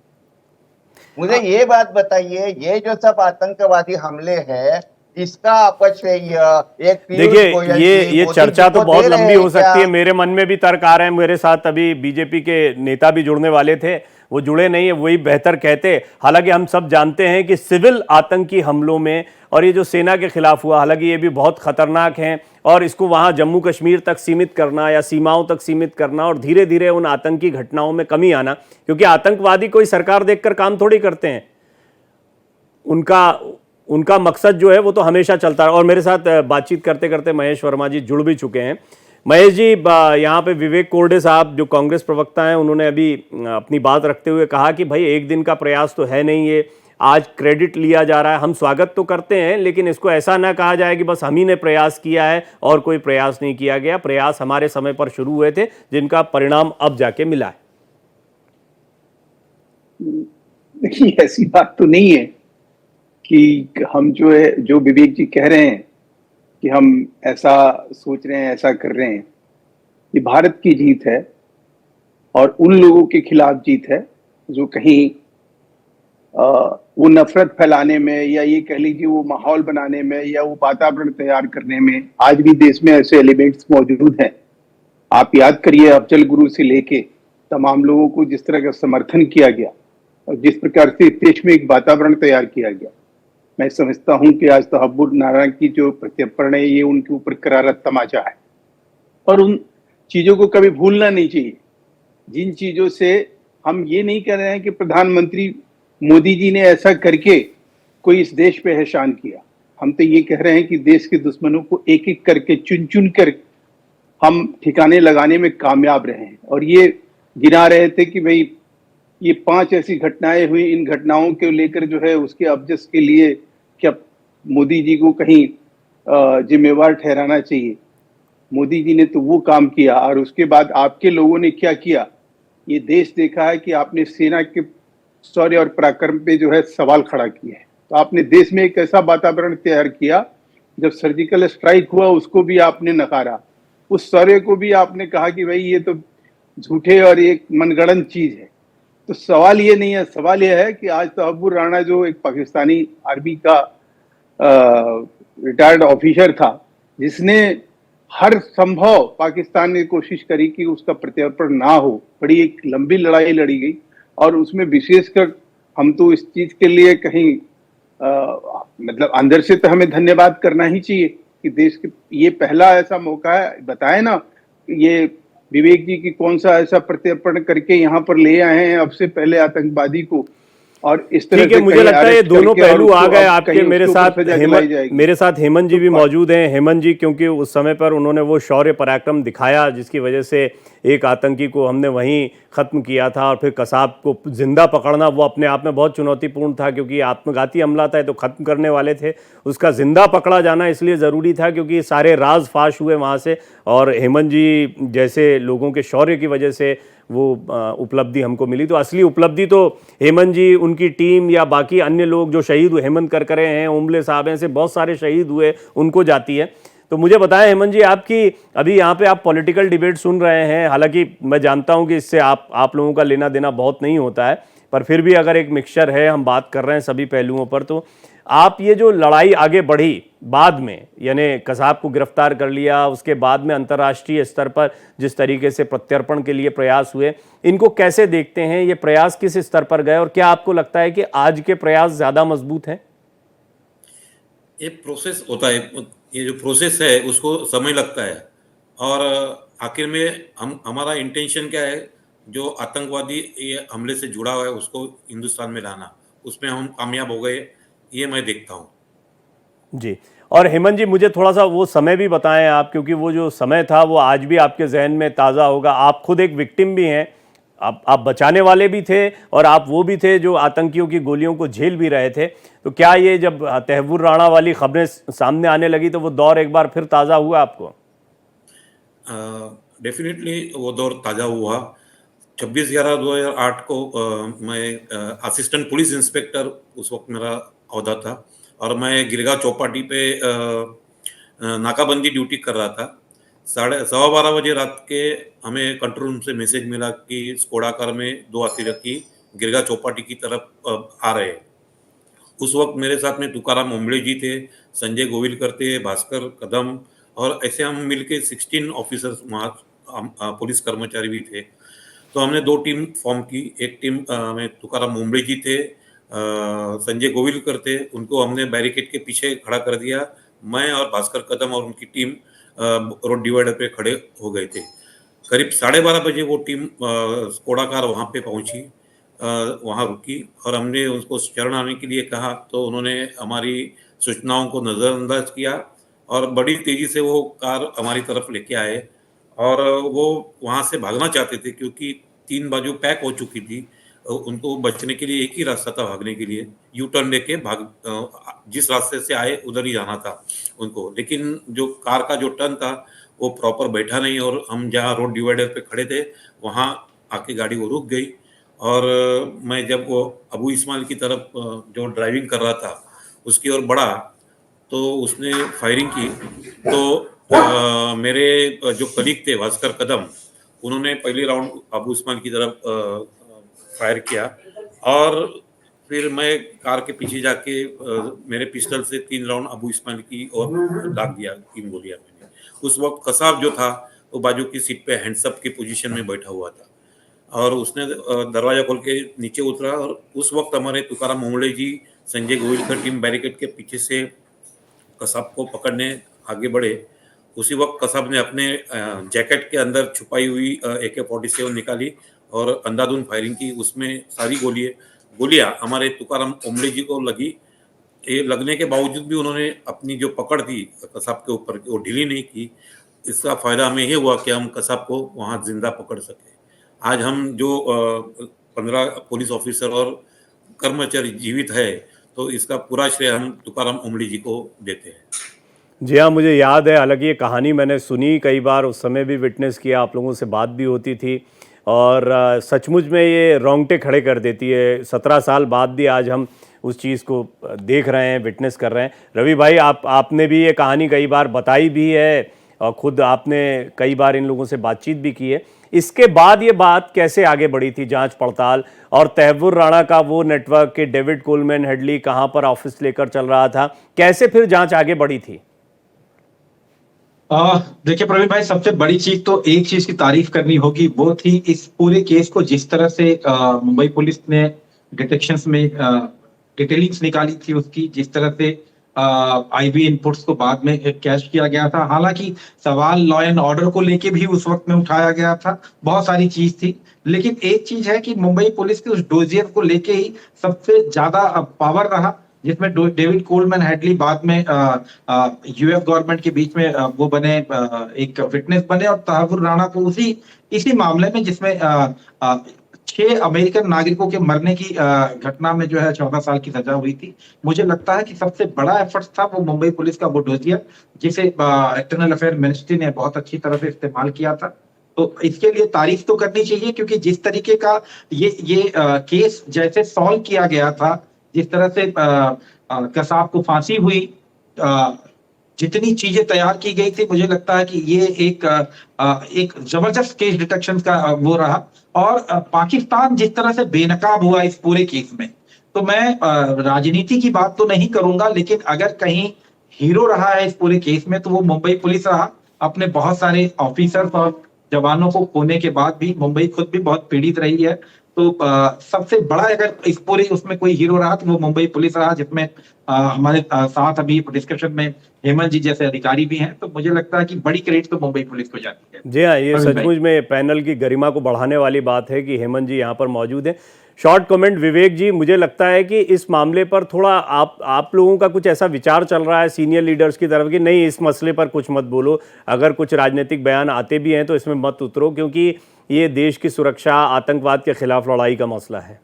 मुझे ये बात बताइए, ये जो सब आतंकवादी हमले हैं, इसका अपश्रय एक पीयूष देखिए, गोयल ये जी ये मोदी चर्चा जी तो को बहुत दे रहे लंबी हैं हो क्या? सकती है। मेरे मन में भी तर्क आ रहे हैं। मेरे साथ अभी बीजेपी के नेता भी जुड़ने वाले थे, वो जुड़े नहीं है, वही बेहतर कहते। हालांकि हम सब जानते हैं कि सिविल आतंकी हमलों में और ये जो सेना के खिलाफ हुआ, हालांकि ये भी बहुत खतरनाक है, और इसको वहां जम्मू कश्मीर तक सीमित करना या सीमाओं तक सीमित करना और धीरे धीरे उन आतंकी घटनाओं में कमी आना, क्योंकि आतंकवादी कोई सरकार देखकर काम थोड़ी करते हैं। उनका उनका मकसद जो है वो तो हमेशा चलता है। और मेरे साथ बातचीत करते करते महेश वर्मा जी जुड़ भी चुके हैं। महेश जी, यहाँ पे विवेक कोरडे साहब जो कांग्रेस प्रवक्ता हैं, उन्होंने अभी अपनी बात रखते हुए कहा कि भाई एक दिन का प्रयास तो है नहीं, ये आज क्रेडिट लिया जा रहा है। हम स्वागत तो करते हैं, लेकिन इसको ऐसा ना कहा जाए कि बस हम ही ने प्रयास किया है और कोई प्रयास नहीं किया गया। प्रयास हमारे समय पर शुरू हुए थे, जिनका परिणाम अब जाके मिला है। देखिए, ऐसी बात तो नहीं है कि हम जो विवेक जी कह रहे हैं कि हम ऐसा सोच रहे हैं, ऐसा कर रहे हैं। ये भारत की जीत है और उन लोगों के खिलाफ जीत है जो कहीं वो नफरत फैलाने में, या ये कह लीजिए वो माहौल बनाने में, या वो वातावरण तैयार करने में, आज भी देश में ऐसे एलिमेंट्स मौजूद हैं। आप याद करिए, अफजल गुरु से लेके तमाम लोगों को जिस तरह का समर्थन किया गया और जिस प्रकार से देश में एक वातावरण तैयार किया गया, मैं समझता हूं कि आज तहब्बुर नारा की जो प्रत्यर्पण है, ये उनके ऊपर करारा तमाचा है। और उन चीजों को कभी भूलना नहीं चाहिए, जिन चीजों से हम ये नहीं कह रहे हैं कि प्रधानमंत्री मोदी जी ने ऐसा करके कोई इस देश पे एहसान किया। हम तो ये कह रहे हैं कि देश के दुश्मनों को एक एक करके चुन चुन कर हम ठिकाने लगाने में कामयाब रहे हैं। और ये गिना रहे थे कि भाई ये 5 ऐसी घटनाएं हुई, इन घटनाओं को लेकर जो है उसके अबजस के लिए क्या मोदी जी को कहीं जिम्मेवार ठहराना चाहिए? मोदी जी ने तो वो काम किया, और उसके बाद आपके लोगों ने क्या किया? ये देश देखा है कि आपने सेना के शौर्य और पराक्रम पे जो है सवाल खड़ा किया है। तो आपने देश में एक ऐसा वातावरण तैयार किया, जब सर्जिकल स्ट्राइक हुआ उसको भी आपने नकारा, उस शौर्य को भी आपने कहा कि भाई ये तो झूठे और एक मनगढ़ंत चीज है। तो सवाल ये नहीं है, सवाल ये है कि आज तहब्बुर राणा जो एक पाकिस्तानी आर्मी का रिटायर्ड ऑफिसर था, जिसने हर संभव पाकिस्तान ने कोशिश करी कि उसका प्रत्यर्पण ना हो, बड़ी एक लंबी लड़ाई लड़ी गई, और उसमें विशेषकर हम तो इस चीज के लिए कहीं मतलब अंदर से तो हमें धन्यवाद करना ही चाहिए कि देश के ये पहला ऐसा मौका है। बताए ना, ये विवेक जी की कौन सा ऐसा प्रत्यर्पण करके यहाँ पर ले आए हैं अब से पहले आतंकवादी को, और इस तरह ठीक है, से मुझे लगता है ये दोनों पहलू आ गए आपके। मेरे साथ हेमंत जी भी मौजूद हैं। हेमंत जी, क्योंकि उस समय पर उन्होंने वो शौर्य पराक्रम दिखाया जिसकी वजह से एक आतंकी को हमने वहीं ख़त्म किया था, और फिर कसाब को जिंदा पकड़ना वो अपने आप में बहुत चुनौतीपूर्ण था, क्योंकि आत्मघाती हमला था तो ख़त्म करने वाले थे। उसका जिंदा पकड़ा जाना इसलिए ज़रूरी था क्योंकि सारे राज फाश हुए वहाँ से, और हेमंत जी जैसे लोगों के शौर्य की वजह से वो उपलब्धि हमको मिली। तो असली उपलब्धि तो हेमंत जी, उनकी टीम या बाकी अन्य लोग जो शहीद हुए, हेमंत करकरे हैं, ओमले साहब हैं, से बहुत सारे शहीद हुए, उनको जाती है। तो मुझे बताएं हेमंत जी, आपकी अभी यहाँ पे आप पॉलिटिकल डिबेट सुन रहे हैं, हालांकि मैं जानता हूँ कि इससे आप लोगों का लेना देना बहुत नहीं होता है, पर फिर भी अगर एक मिक्सचर है, हम बात कर रहे हैं सभी पहलुओं पर, तो आप ये जो लड़ाई आगे बढ़ी बाद में, यानी कसाब को गिरफ्तार कर लिया, उसके बाद में अंतर्राष्ट्रीय स्तर पर जिस तरीके से प्रत्यर्पण के लिए प्रयास हुए, इनको कैसे देखते हैं? ये प्रयास किस स्तर पर गए, और क्या आपको लगता है कि आज के प्रयास ज़्यादा मजबूत हैं? ये प्रोसेस होता है, ये जो प्रोसेस है उसको समय लगता है, और आखिर में हमारा इंटेंशन क्या है, जो आतंकवादी ये हमले से जुड़ा हुआ है उसको हिंदुस्तान में लाना, उसमें हम कामयाब हो गए, ये मैं देखता हूँ। जी, और हेमंत जी, मुझे थोड़ा सा वो समय भी बताएं आप, क्योंकि वो जो समय था वो आज भी आपके जहन में ताज़ा होगा। आप खुद एक विक्टिम भी हैं, आप बचाने वाले भी थे, और आप वो भी थे जो आतंकियों की गोलियों को झेल भी रहे थे। तो क्या ये जब तहव्वुर राणा वाली खबरें सामने आने लगी तो वो दौर एक बार फिर ताज़ा हुआ आपको? डेफिनेटली वो दौर ताज़ा हुआ। 26/11/2008 को मैं असिस्टेंट पुलिस इंस्पेक्टर उस वक्त मेरा ओहदा था, और मैं गिरगांव चौपाटी पे नाकाबंदी ड्यूटी कर रहा था। 12:15 बजे रात के हमें कंट्रोल रूम से मैसेज मिला कि स्कोडा कार में 2 अतिरेकी गिरगा चौपाटी की तरफ आ रहे हैं। उस वक्त मेरे साथ में तुकाराम ओंबळे जी थे, संजय गोविलकर थे, भास्कर कदम, और ऐसे हम मिलके 16 ऑफिसर्स वहाँ पुलिस कर्मचारी भी थे। तो हमने 2 टीम फॉर्म की। एक टीम में तुकाराम ओंबळे जी थे, संजय गोविलकर थे, उनको हमने बैरिकेड के पीछे खड़ा कर दिया। मैं और भास्कर कदम और उनकी टीम रोड डिवाइडर पे खड़े हो गए थे। करीब 12:30 बजे वो टीम स्कोडा कार वहाँ पे पहुंची, वहाँ रुकी और हमने उनको शरण आने के लिए कहा, तो उन्होंने हमारी सूचनाओं को नज़रअंदाज किया और बड़ी तेज़ी से वो कार हमारी तरफ लेके आए और वो वहाँ से भागना चाहते थे क्योंकि 3 बाजू पैक हो चुकी थी। उनको बचने के लिए एक ही रास्ता था भागने के लिए, यू टर्न लेके जिस रास्ते से आए उधर ही जाना था उनको। लेकिन जो कार का जो टर्न था वो प्रॉपर बैठा नहीं और हम जहाँ रोड डिवाइडर पे खड़े थे वहाँ आके गाड़ी वो रुक गई और मैं जब वो अबू इस्माइल की तरफ जो ड्राइविंग कर रहा था उसकी ओर बढ़ा तो उसने फायरिंग की। तो मेरे जो कलीग थे भास्कर कदम, उन्होंने पहले राउंड अबू इस्माइल की तरफ फायर किया और फिर मैं कार के पीछे जाके मेरे पिस्टल से 3 राउंड अबू इस्माइल की ओर दाग दिया, 3 गोलियां मैंने। उस वक्त कसाब जो था वो बाजू की सीट पे हैंड्सअप की पोजीशन में बैठा हुआ था और उसने दरवाजा खोल के नीचे उतरा और उस वक्त हमारे तुकाराम ओंबळे जी, संजय गोविलकर टीम बैरिकेड के पीछे से कसाब को पकड़ने आगे बढ़े। उसी वक्त कसाब ने अपने जैकेट के अंदर छुपाई हुई AK-47 निकाली और अंधाधुंध फायरिंग की। उसमें सारी गोलियां हमारे तुकाराम ओंबळे जी को लगी। ये लगने के बावजूद भी उन्होंने अपनी जो पकड़ थी कसाब के ऊपर वो ढीली नहीं की। इसका फायदा हमें ये हुआ कि हम कसाब को वहाँ जिंदा पकड़ सके। आज हम जो 15 पुलिस ऑफिसर और कर्मचारी जीवित है तो इसका पूरा श्रेय हम तुकाराम ओंबळे जी को देते हैं। जी हाँ, मुझे याद है, हालांकि ये कहानी मैंने सुनी कई बार, उस समय भी विटनेस किया, आप लोगों से बात भी होती थी और सचमुच में ये रोंगटे खड़े कर देती है। 17 साल बाद भी आज हम उस चीज़ को देख रहे हैं, विटनेस कर रहे हैं। रवि भाई, आपने भी ये कहानी कई बार बताई भी है और ख़ुद आपने कई बार इन लोगों से बातचीत भी की है। इसके बाद ये बात कैसे आगे बढ़ी थी, जांच पड़ताल, और तहव्वुर राणा का वो नेटवर्क के डेविड कोलमैन हेडली कहाँ पर ऑफिस लेकर चल रहा था, कैसे फिर जांच आगे बढ़ी थी? देखिए प्रवीण भाई, सबसे बड़ी चीज तो एक चीज की तारीफ करनी होगी, वो थी इस पूरे केस को जिस तरह से मुंबई पुलिस ने डिटेक्शंस में डिटेलिंग्स निकाली थी उसकी, जिस तरह से आईबी इनपुट्स को बाद में कैश किया गया था। हालांकि सवाल लॉ एंड ऑर्डर को लेके भी उस वक्त में उठाया गया था, बहुत सारी चीज थी, लेकिन एक चीज है कि मुंबई पुलिस के उस डोजियर को लेके ही सबसे ज्यादा पावर रहा, जिसमें डेविड कोलमैन हेडली बाद में यूएस गवर्नमेंट के बीच में वो बने, एक विटनेस बने, और तहव्वुर राणा को इसी मामले में जिसमें 6 अमेरिकन नागरिकों के मरने की घटना में जो है 14 साल की सजा हुई थी। मुझे लगता है कि सबसे बड़ा एफर्ट था वो मुंबई पुलिस का वो डोजियर, जिसे इंटरनल अफेयर मिनिस्ट्री ने बहुत अच्छी तरह से इस्तेमाल किया था। तो इसके लिए तारीफ तो करनी चाहिए, क्योंकि जिस तरीके का ये केस जैसे सॉल्व किया गया था, जिस तरह से कसाब को फांसी हुई, जितनी चीजें तैयार की गई थी, मुझे लगता है कि ये एक जबरदस्त केस डिटेक्शन का वो रहा। और पाकिस्तान जिस तरह से बेनकाब हुआ इस पूरे केस में, तो मैं राजनीति की बात तो नहीं करूंगा, लेकिन अगर कहीं हीरो रहा है इस पूरे केस में तो वो मुंबई पुलिस रहा। अपने बहुत सारे ऑफिसर्स और जवानों को खोने के बाद भी मुंबई खुद भी बहुत पीड़ित रही है। तो सबसे बड़ा अगर इस पूरे उसमें कोई हीरो रहा तो वो मुंबई पुलिस रहा, जिसमें हमारे साथ अभी डिस्कशन में हेमंत जी जैसे अधिकारी भी हैं। तो मुझे लगता है कि बड़ी क्रेडिट तो मुंबई पुलिस को जाती है। जी हाँ, ये सचमुच में पैनल की गरिमा को बढ़ाने वाली बात है कि हेमंत जी यहाँ पर मौजूद हैं। शॉर्ट कमेंट विवेक जी, मुझे लगता है कि इस मामले पर थोड़ा आप लोगों का कुछ ऐसा विचार चल रहा है सीनियर लीडर्स की तरफ कि नहीं, इस मसले पर कुछ मत बोलो, अगर कुछ राजनीतिक बयान आते भी हैं तो इसमें मत उतरो, क्योंकि ये देश की सुरक्षा, आतंकवाद के खिलाफ लड़ाई का मसला है।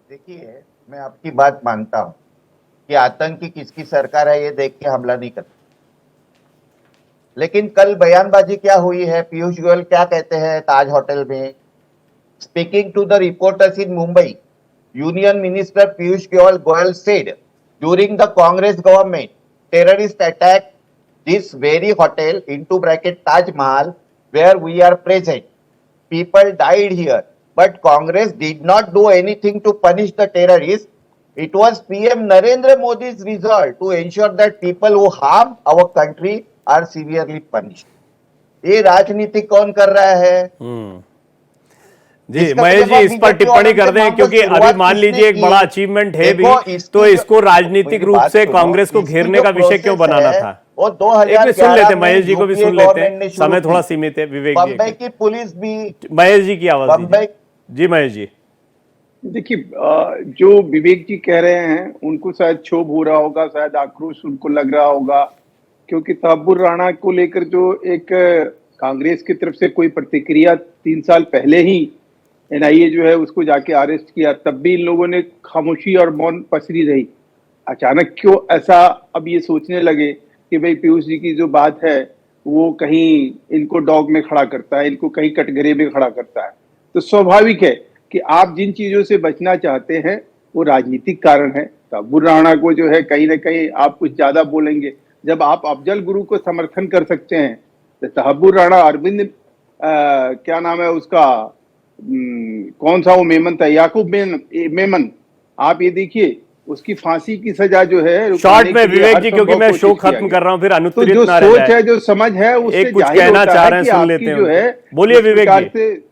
देखिए, मैं आपकी बात मानता हूं कि आतंकी किसकी सरकार है ये देख के हमला नहीं करता, लेकिन कल बयानबाजी क्या हुई है, पीयूष गोयल क्या कहते हैं ताज होटल में, speaking to the reporters in Mumbai, union minister Piyush Goyal said during the Congress government terrorist attack this very hotel into bracket Taj Mahal where we are present. People died here, but Congress did not do anything to punish the terrorists. It was PM Narendra Modi's resolve to ensure that people who harm our country are severely punished. ये राजनीति कौन कर रहा है? जी इसका महेश जी जवाब इस पर बीजेपी टिप्पणी वालों कर से दें मांगो, क्योंकि अभी शुरुआत मान किसने लीजिए एक की? बड़ा अचीवमेंट है भी, देखो, तो इसकी इसको राजनीतिक मेरी रूप बात से सुनो, कांग्रेस को इसकी घेरने जो का विषय क्यों प्रोसेस बनाना है, था? वो एक मिनट सुन 2011 लेते हैं, में महेश जी को भी यूपीए सुन लेते गवर्नमेंट ने हैं, शुरू समय थोड़ा की। सीमित है। विवेक जी बम्बई की पुलिस भी, महेश जी की आवाज बम्बई दीजिए। जी महेश जी। देखिए, जो विवेक जी कह रहे हैं उनको शायद क्षोभ हो रहा होगा, शायद आक्रोश उनको लग रहा होगा, क्योंकि तहब्बुर राणा को लेकर जो एक कांग्रेस की तरफ से कोई प्रतिक्रिया 3 साल पहले ही एनआईए जो है उसको जाके अरेस्ट किया, तब भी इन लोगों ने खामोशी और मौन पसरी रही। अचानक क्यों ऐसा अब ये सोचने लगे कि भाई पीयूष जी की जो बात है वो कहीं इनको डॉग में खड़ा करता है, इनको कहीं कटघरे में खड़ा करता है? तो स्वाभाविक है कि आप जिन चीजों से बचना चाहते हैं वो राजनीतिक कारण है। तहब्बुर राणा को जो है कहीं ना कहीं आप कुछ ज्यादा बोलेंगे। जब आप अफजल गुरु को समर्थन कर सकते हैं तो तहब्बुर राणा, अरविंद क्या नाम है उसका, कौन सा वो मेमन था, याकूब मेमन, आप ये देखिए उसकी फांसी की सजा जो है शॉर्ट में विवेक जी, क्योंकि मैं शो खत्म कर रहा हूं, फिर तो अनुत्तरित जो ना रह सोच जाए। है, जो समझ है, उससे एक कुछ जाहिर कहना होता चाह है रहे हैं, कि सुन आपकी लेते हैं जो उनको। है बोलिए इस विवेक प्रकार जी। से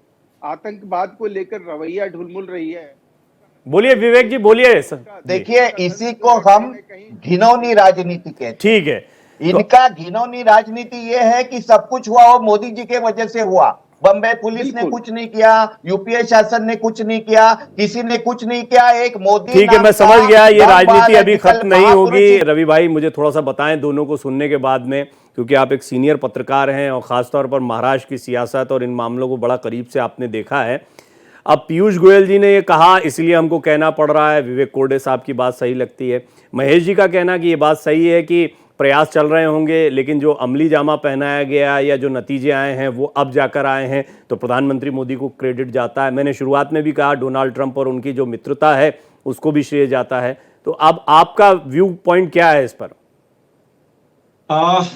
आतंकवाद को लेकर रवैया ढुलमुल रही है। बोलिए विवेक जी, बोलिए। देखिए इसी को हम घिनौनी राजनीति कहते हैं। ठीक है, इनका घिनौनी राजनीति ये है कि सब कुछ हुआ वो मोदी जी के वजह से हुआ। बम्बई पुलिस ने बिल्कुल। कुछ नहीं किया, यूपीए शासन ने कुछ नहीं किया, किसी ने कुछ नहीं किया। एक मोदी ठीक है, नाम मैं का समझ गया, ये दम राजनीति अभी बायोलॉजिकल खत्म नहीं महापुरुष होगी। रवि भाई मुझे थोड़ा सा बताएं दोनों को सुनने के बाद में, क्योंकि आप एक सीनियर पत्रकार हैं और खासतौर पर महाराष्ट्र की सियासत और इन मामलों को बड़ा करीब से आपने देखा है। अब पीयूष गोयल जी ने ये कहा इसलिए हमको कहना पड़ रहा है, विवेक कोरडे साहब की बात सही लगती है, महेश जी का कहना कि ये बात सही है कि प्रयास चल रहे होंगे, लेकिन जो अमली जामा पहनाया गया या जो नतीजे आए हैं वो अब जाकर आए हैं, तो प्रधानमंत्री मोदी को क्रेडिट जाता है। मैंने शुरुआत में भी कहा डोनाल्ड ट्रंप और उनकी जो मित्रता है उसको भी श्रेय जाता है। तो अब आपका व्यू पॉइंट क्या है इस पर?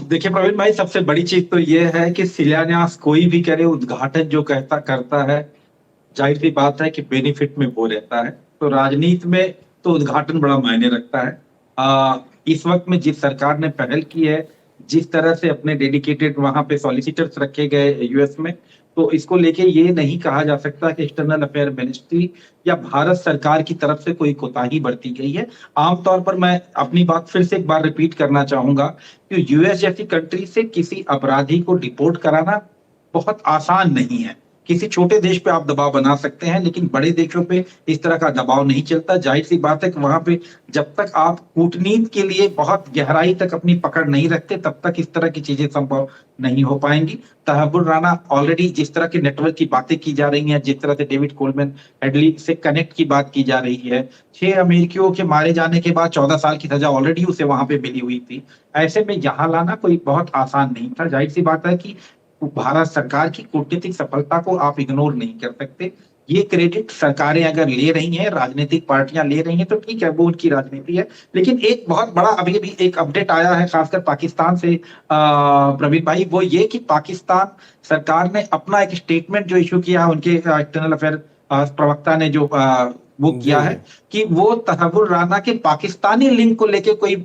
देखिए प्रवीण भाई, सबसे बड़ी चीज तो ये है कि शिलान्यास कोई भी करे, उद्घाटन जो करता है, जाहिर सी बात है कि बेनिफिट में वो रहता है। तो राजनीति में तो उद्घाटन बड़ा मायने रखता है। इस वक्त में जिस सरकार ने पहल की है, जिस तरह से अपने डेडिकेटेड वहां पे सॉलिसिटर्स रखे गए यूएस में, तो इसको लेके ये नहीं कहा जा सकता कि एक्सटर्नल अफेयर मिनिस्ट्री या भारत सरकार की तरफ से कोई कोताही बरती गई है। आमतौर पर मैं अपनी बात फिर से एक बार रिपीट करना चाहूंगा कि यूएस जैसी कंट्री से किसी अपराधी को डिपोर्ट कराना बहुत आसान नहीं है। किसी छोटे देश पे आप दबाव बना सकते हैं, लेकिन बड़े देशों पे इस तरह का दबाव नहीं चलता। जाहिर सी बात है कि वहां पे जब तक आप कूटनीति के लिए बहुत गहराई तक अपनी पकड़ नहीं रखते, तब तक इस तरह की चीजें संभव नहीं हो पाएंगी। तहब्बुर राणा ऑलरेडी जिस तरह के नेटवर्क की बातें की जा रही हैं, जिस तरह से डेविड कोलमैन हेडली से कनेक्ट की बात की जा रही है, 6 अमेरिकियों के मारे जाने के बाद 14 साल की सजा ऑलरेडी उसे वहां पे मिली हुई थी। ऐसे में यहाँ लाना कोई बहुत आसान नहीं था। जाहिर सी बात है कि भारत सरकार की कूटनीतिक सफलता को आप इग्नोर नहीं कर सकते। ये क्रेडिट सरकारें अगर ले रही हैं, राजनीतिक पार्टियां ले रही हैं, तो ठीक है, वो उनकी राजनीति है। लेकिन एक बहुत बड़ा अभी भी एक अपडेट आया है खासकर पाकिस्तान से प्रवीण भाई, वो ये कि पाकिस्तान सरकार ने अपना एक स्टेटमेंट जो इशू किया है, उनके एक्सटर्नल अफेयर प्रवक्ता ने जो वो किया है कि वो तहब्बुर राणा के पाकिस्तानी लिंक को लेके कोई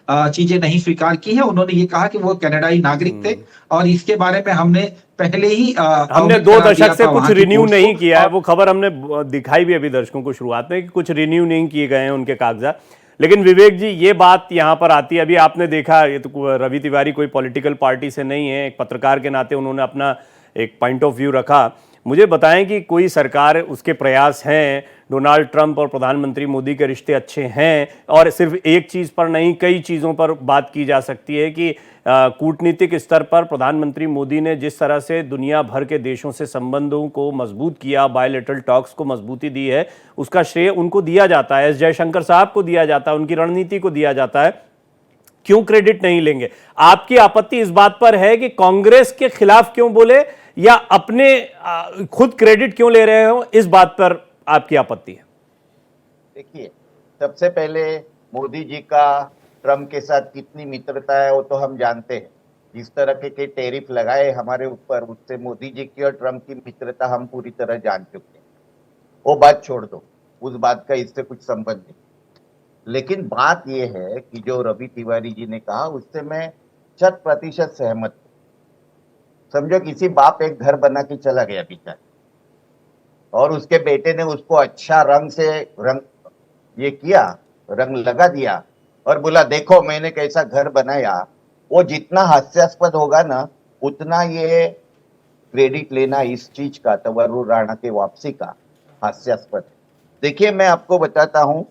चीजें नहीं स्वीकार की है। उन्होंने ये कहा कि वो कनाडाई नागरिक थे और इसके बारे में हमने पहले ही हमने 2 दशक से कुछ रिन्यू नहीं किया है। वो खबर हमने दिखाई भी अभी दर्शकों को शुरुआत में कि कुछ रिन्यू नहीं किए गए हैं उनके कागजात। लेकिन विवेक जी, ये बात यहाँ पर आती है, अभी आपने देखा, ये तो रवि तिवारी कोई पॉलिटिकल पार्टी से नहीं है, एक पत्रकार के नाते उन्होंने अपना एक पॉइंट ऑफ व्यू रखा। मुझे बताएं कि कोई सरकार, उसके प्रयास हैं, डोनाल्ड ट्रंप और प्रधानमंत्री मोदी के रिश्ते अच्छे हैं, और सिर्फ एक चीज़ पर नहीं कई चीज़ों पर बात की जा सकती है कि कूटनीतिक स्तर पर प्रधानमंत्री मोदी ने जिस तरह से दुनिया भर के देशों से संबंधों को मजबूत किया, बायलैटरल टॉक्स को मजबूती दी है, उसका श्रेय उनको दिया जाता है, एस जयशंकर साहब को दिया जाता है, उनकी रणनीति को दिया जाता है। क्यों क्रेडिट नहीं लेंगे? आपकी आपत्ति इस बात पर है कि कांग्रेस के खिलाफ क्यों बोले, या अपने खुद क्रेडिट क्यों ले रहे हो, इस बात पर आपकी आपत्ति है? देखिए, सबसे पहले मोदी जी का ट्रम्प के साथ कितनी मित्रता है वो तो हम जानते हैं। इस तरह के टैरिफ लगाए हमारे ऊपर, उससे मोदी जी की और ट्रम्प की मित्रता हम पूरी तरह जान चुके हैं। वो बात छोड़ दो, उस बात का इससे कुछ संबंध नहीं। लेकिन बात यह है कि जो रवि तिवारी जी ने कहा उससे मैं 100% सहमत हूं। समझो किसी बाप एक घर बना के चला गया बेचारा, और उसके बेटे ने उसको अच्छा रंग ये किया, रंग लगा दिया और बोला देखो मैंने कैसा घर बनाया। वो जितना हास्यास्पद होगा ना, उतना ये क्रेडिट लेना इस चीज का, तवर्रुर राणा के वापसी का, हास्यास्पद है। देखिए मैं आपको बताता हूं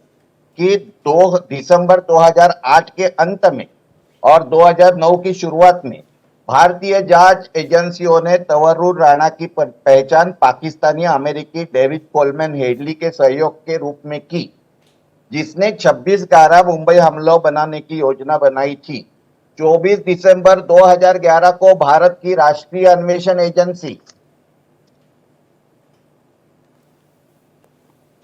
कि 2 दिसंबर 2008 के अंत में और 2009 की शुरुआत में भारतीय जांच एजेंसियों ने तवर्रुर राणा की पहचान पाकिस्तानी अमेरिकी डेविड कोलमैन हेडली के सहयोग के रूप में की, जिसने 26/11 मुंबई हमला बनाने की योजना बनाई थी। 24 दिसंबर 2011 को भारत की राष्ट्रीय अन्वेषण एजेंसी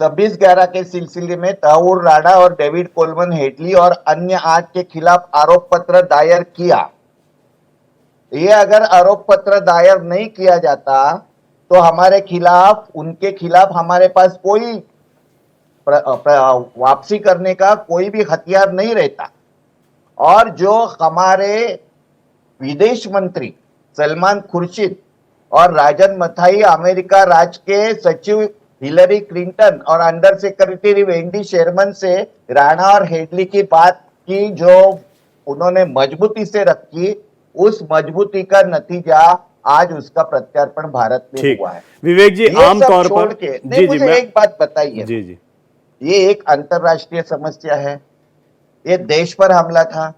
26/11 के सिलसिले में तवर्रुर राणा और डेविड कोलमैन हेडली और अन्य 8 के खिलाफ आरोप पत्र दायर किया। ये अगर आरोप पत्र दायर नहीं किया जाता तो हमारे खिलाफ, उनके खिलाफ हमारे पास कोई वापसी करने का कोई भी हथियार नहीं रहता। और जो हमारे विदेश मंत्री सलमान खुर्शीद और राजन मथाई, अमेरिका राज के सचिव हिलरी क्लिंटन और अंडर सेक्रेटरी वेंडी शेरमन से राणा और हेडली की बात की, जो उन्होंने मजबूती से रखी, उस मजबूती का नतीजा आज उसका प्रत्यार्पण भारत में ठीक हुआ है। विवेक जी, ये सब आमतौर छोड़ पर के नहीं, मुझे एक बात बताइए, जी जी ये एक अंतरराष्ट्रीय समस्या है, ये देश पर हमला था,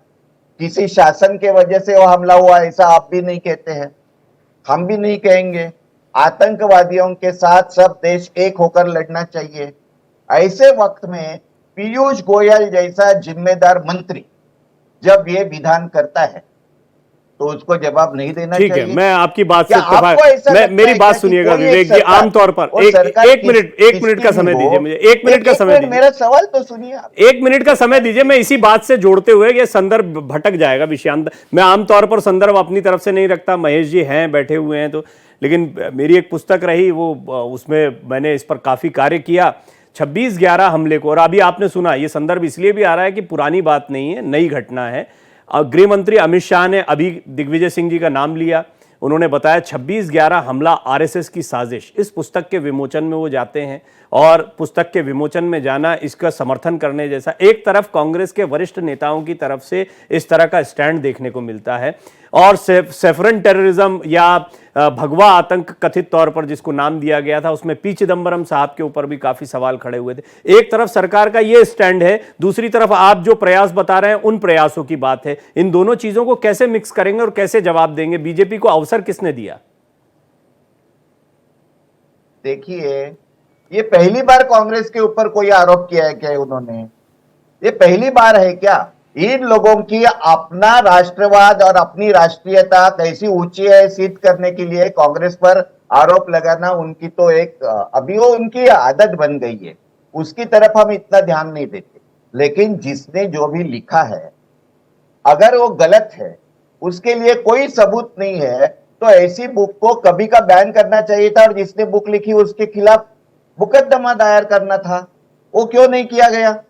किसी शासन के वजह से वो हमला हुआ ऐसा आप भी नहीं कहते हैं, हम भी नहीं कहेंगे। आतंकवादियों के साथ सब देश एक होकर लड़ना चाहिए। ऐसे वक्त में पीयूष गोयल जैसा जिम्मेदार मंत्री जब ये विधान करता है तो उसको जवाब नहीं देना ठीक है। चाहिए। मैं आपकी बात से क्या आपको ऐसा लगता मेरी है बात क्या कि सुनिएगा कोई एक विवेक जी, सरकार आमतौर पर और एक सरकार एक मिनट किसकी का भी समय हो, दीजिए मुझे, 1 मिनट का समय दीजिए, मेरा सवाल तो सुनिए आप। 1 मिनट का समय दीजिए। मैं इसी बात से जोड़ते हुए, ये संदर्भ भटक जाएगा विषयांतर, मैं आमतौर पर संदर्भ अपनी तरफ से नहीं रखता, महेश जी हैं बैठे हुए हैं तो, लेकिन मेरी एक पुस्तक रही वो, उसमें मैंने इस पर काफी कार्य किया 26/11 हमले को। और अभी आपने सुना, ये संदर्भ इसलिए भी आ रहा है कि पुरानी बात नहीं है, नई घटना है। गृह मंत्री अमित शाह ने अभी दिग्विजय सिंह जी का नाम लिया, उन्होंने बताया 26/11 हमला आरएसएस की साजिश। इस पुस्तक के विमोचन में वो जाते हैं और पुस्तक के विमोचन में जाना इसका समर्थन करने जैसा। एक तरफ कांग्रेस के वरिष्ठ नेताओं की तरफ से इस तरह का स्टैंड देखने को मिलता है, और सेफरन टेररिज्म या भगवा आतंक कथित तौर पर जिसको नाम दिया गया था, उसमें पी चिदंबरम साहब के ऊपर भी काफी सवाल खड़े हुए थे। एक तरफ सरकार का ये स्टैंड है, दूसरी तरफ आप जो प्रयास बता रहे हैं उन प्रयासों की बात है। इन दोनों चीजों को कैसे मिक्स करेंगे और कैसे जवाब देंगे? बीजेपी को अवसर किसने दिया? देखिए, ये पहली बार कांग्रेस के ऊपर कोई आरोप किया है क्या उन्होंने? ये पहली बार है क्या? इन लोगों की अपना राष्ट्रवाद और अपनी राष्ट्रीयता कैसी ऊंची है सिद्ध करने के लिए कांग्रेस पर आरोप लगाना उनकी तो एक अभी वो उनकी आदत बन गई है, उसकी तरफ हम इतना ध्यान नहीं देते। लेकिन जिसने जो भी लिखा है, अगर वो गलत है, उसके लिए कोई सबूत नहीं है, तो ऐसी बुक को कभी का बैन करना चाहिए था और जिसने बुक लिखी उसके खिलाफ मुकदमा दायर करना था। वो क्यों नहीं किया गया?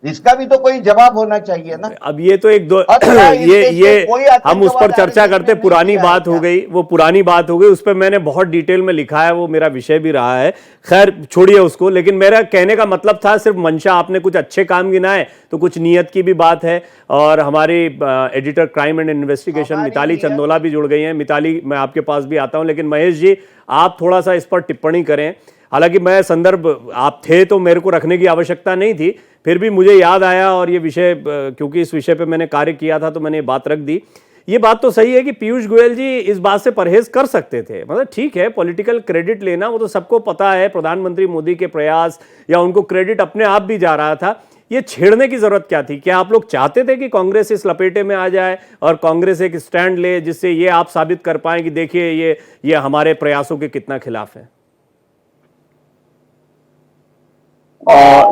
इसका भी तो कोई जवाब होना चाहिए ना। अब ये तो एक दो ये कोई हम उस पर चर्चा करते, पुरानी बात हो गई, वो पुरानी बात हो गई, उस पर मैंने बहुत डिटेल में लिखा है, वो मेरा विषय भी रहा है। खैर छोड़िए उसको, लेकिन मेरा कहने का मतलब था सिर्फ मंशा, आपने कुछ अच्छे काम गिनाए तो कुछ नियत की भी बात है। और हमारी editor crime and investigation Mitali Chandola भी जुड़ गई हैं। मिताली, मैं आपके पास भी आता हूं, लेकिन महेश जी आप थोड़ा सा इस पर टिप्पणी करें। हालांकि मैं संदर्भ, आप थे तो मेरे को रखने की आवश्यकता नहीं थी, फिर भी मुझे याद आया और ये विषय, क्योंकि इस विषय पे मैंने कार्य किया था तो मैंने बात रख दी। ये बात तो सही है कि पीयूष गोयल जी इस बात से परहेज कर सकते थे, मतलब ठीक है, पॉलिटिकल क्रेडिट लेना वो तो सबको पता है, प्रधानमंत्री मोदी के प्रयास या उनको क्रेडिट अपने आप भी जा रहा था। ये छेड़ने की जरूरत क्या थी? क्या आप लोग चाहते थे कि कांग्रेस इस लपेटे में आ जाए और कांग्रेस एक स्टैंड ले जिससे ये आप साबित कर पाए कि देखिए ये हमारे प्रयासों के कितना खिलाफ है?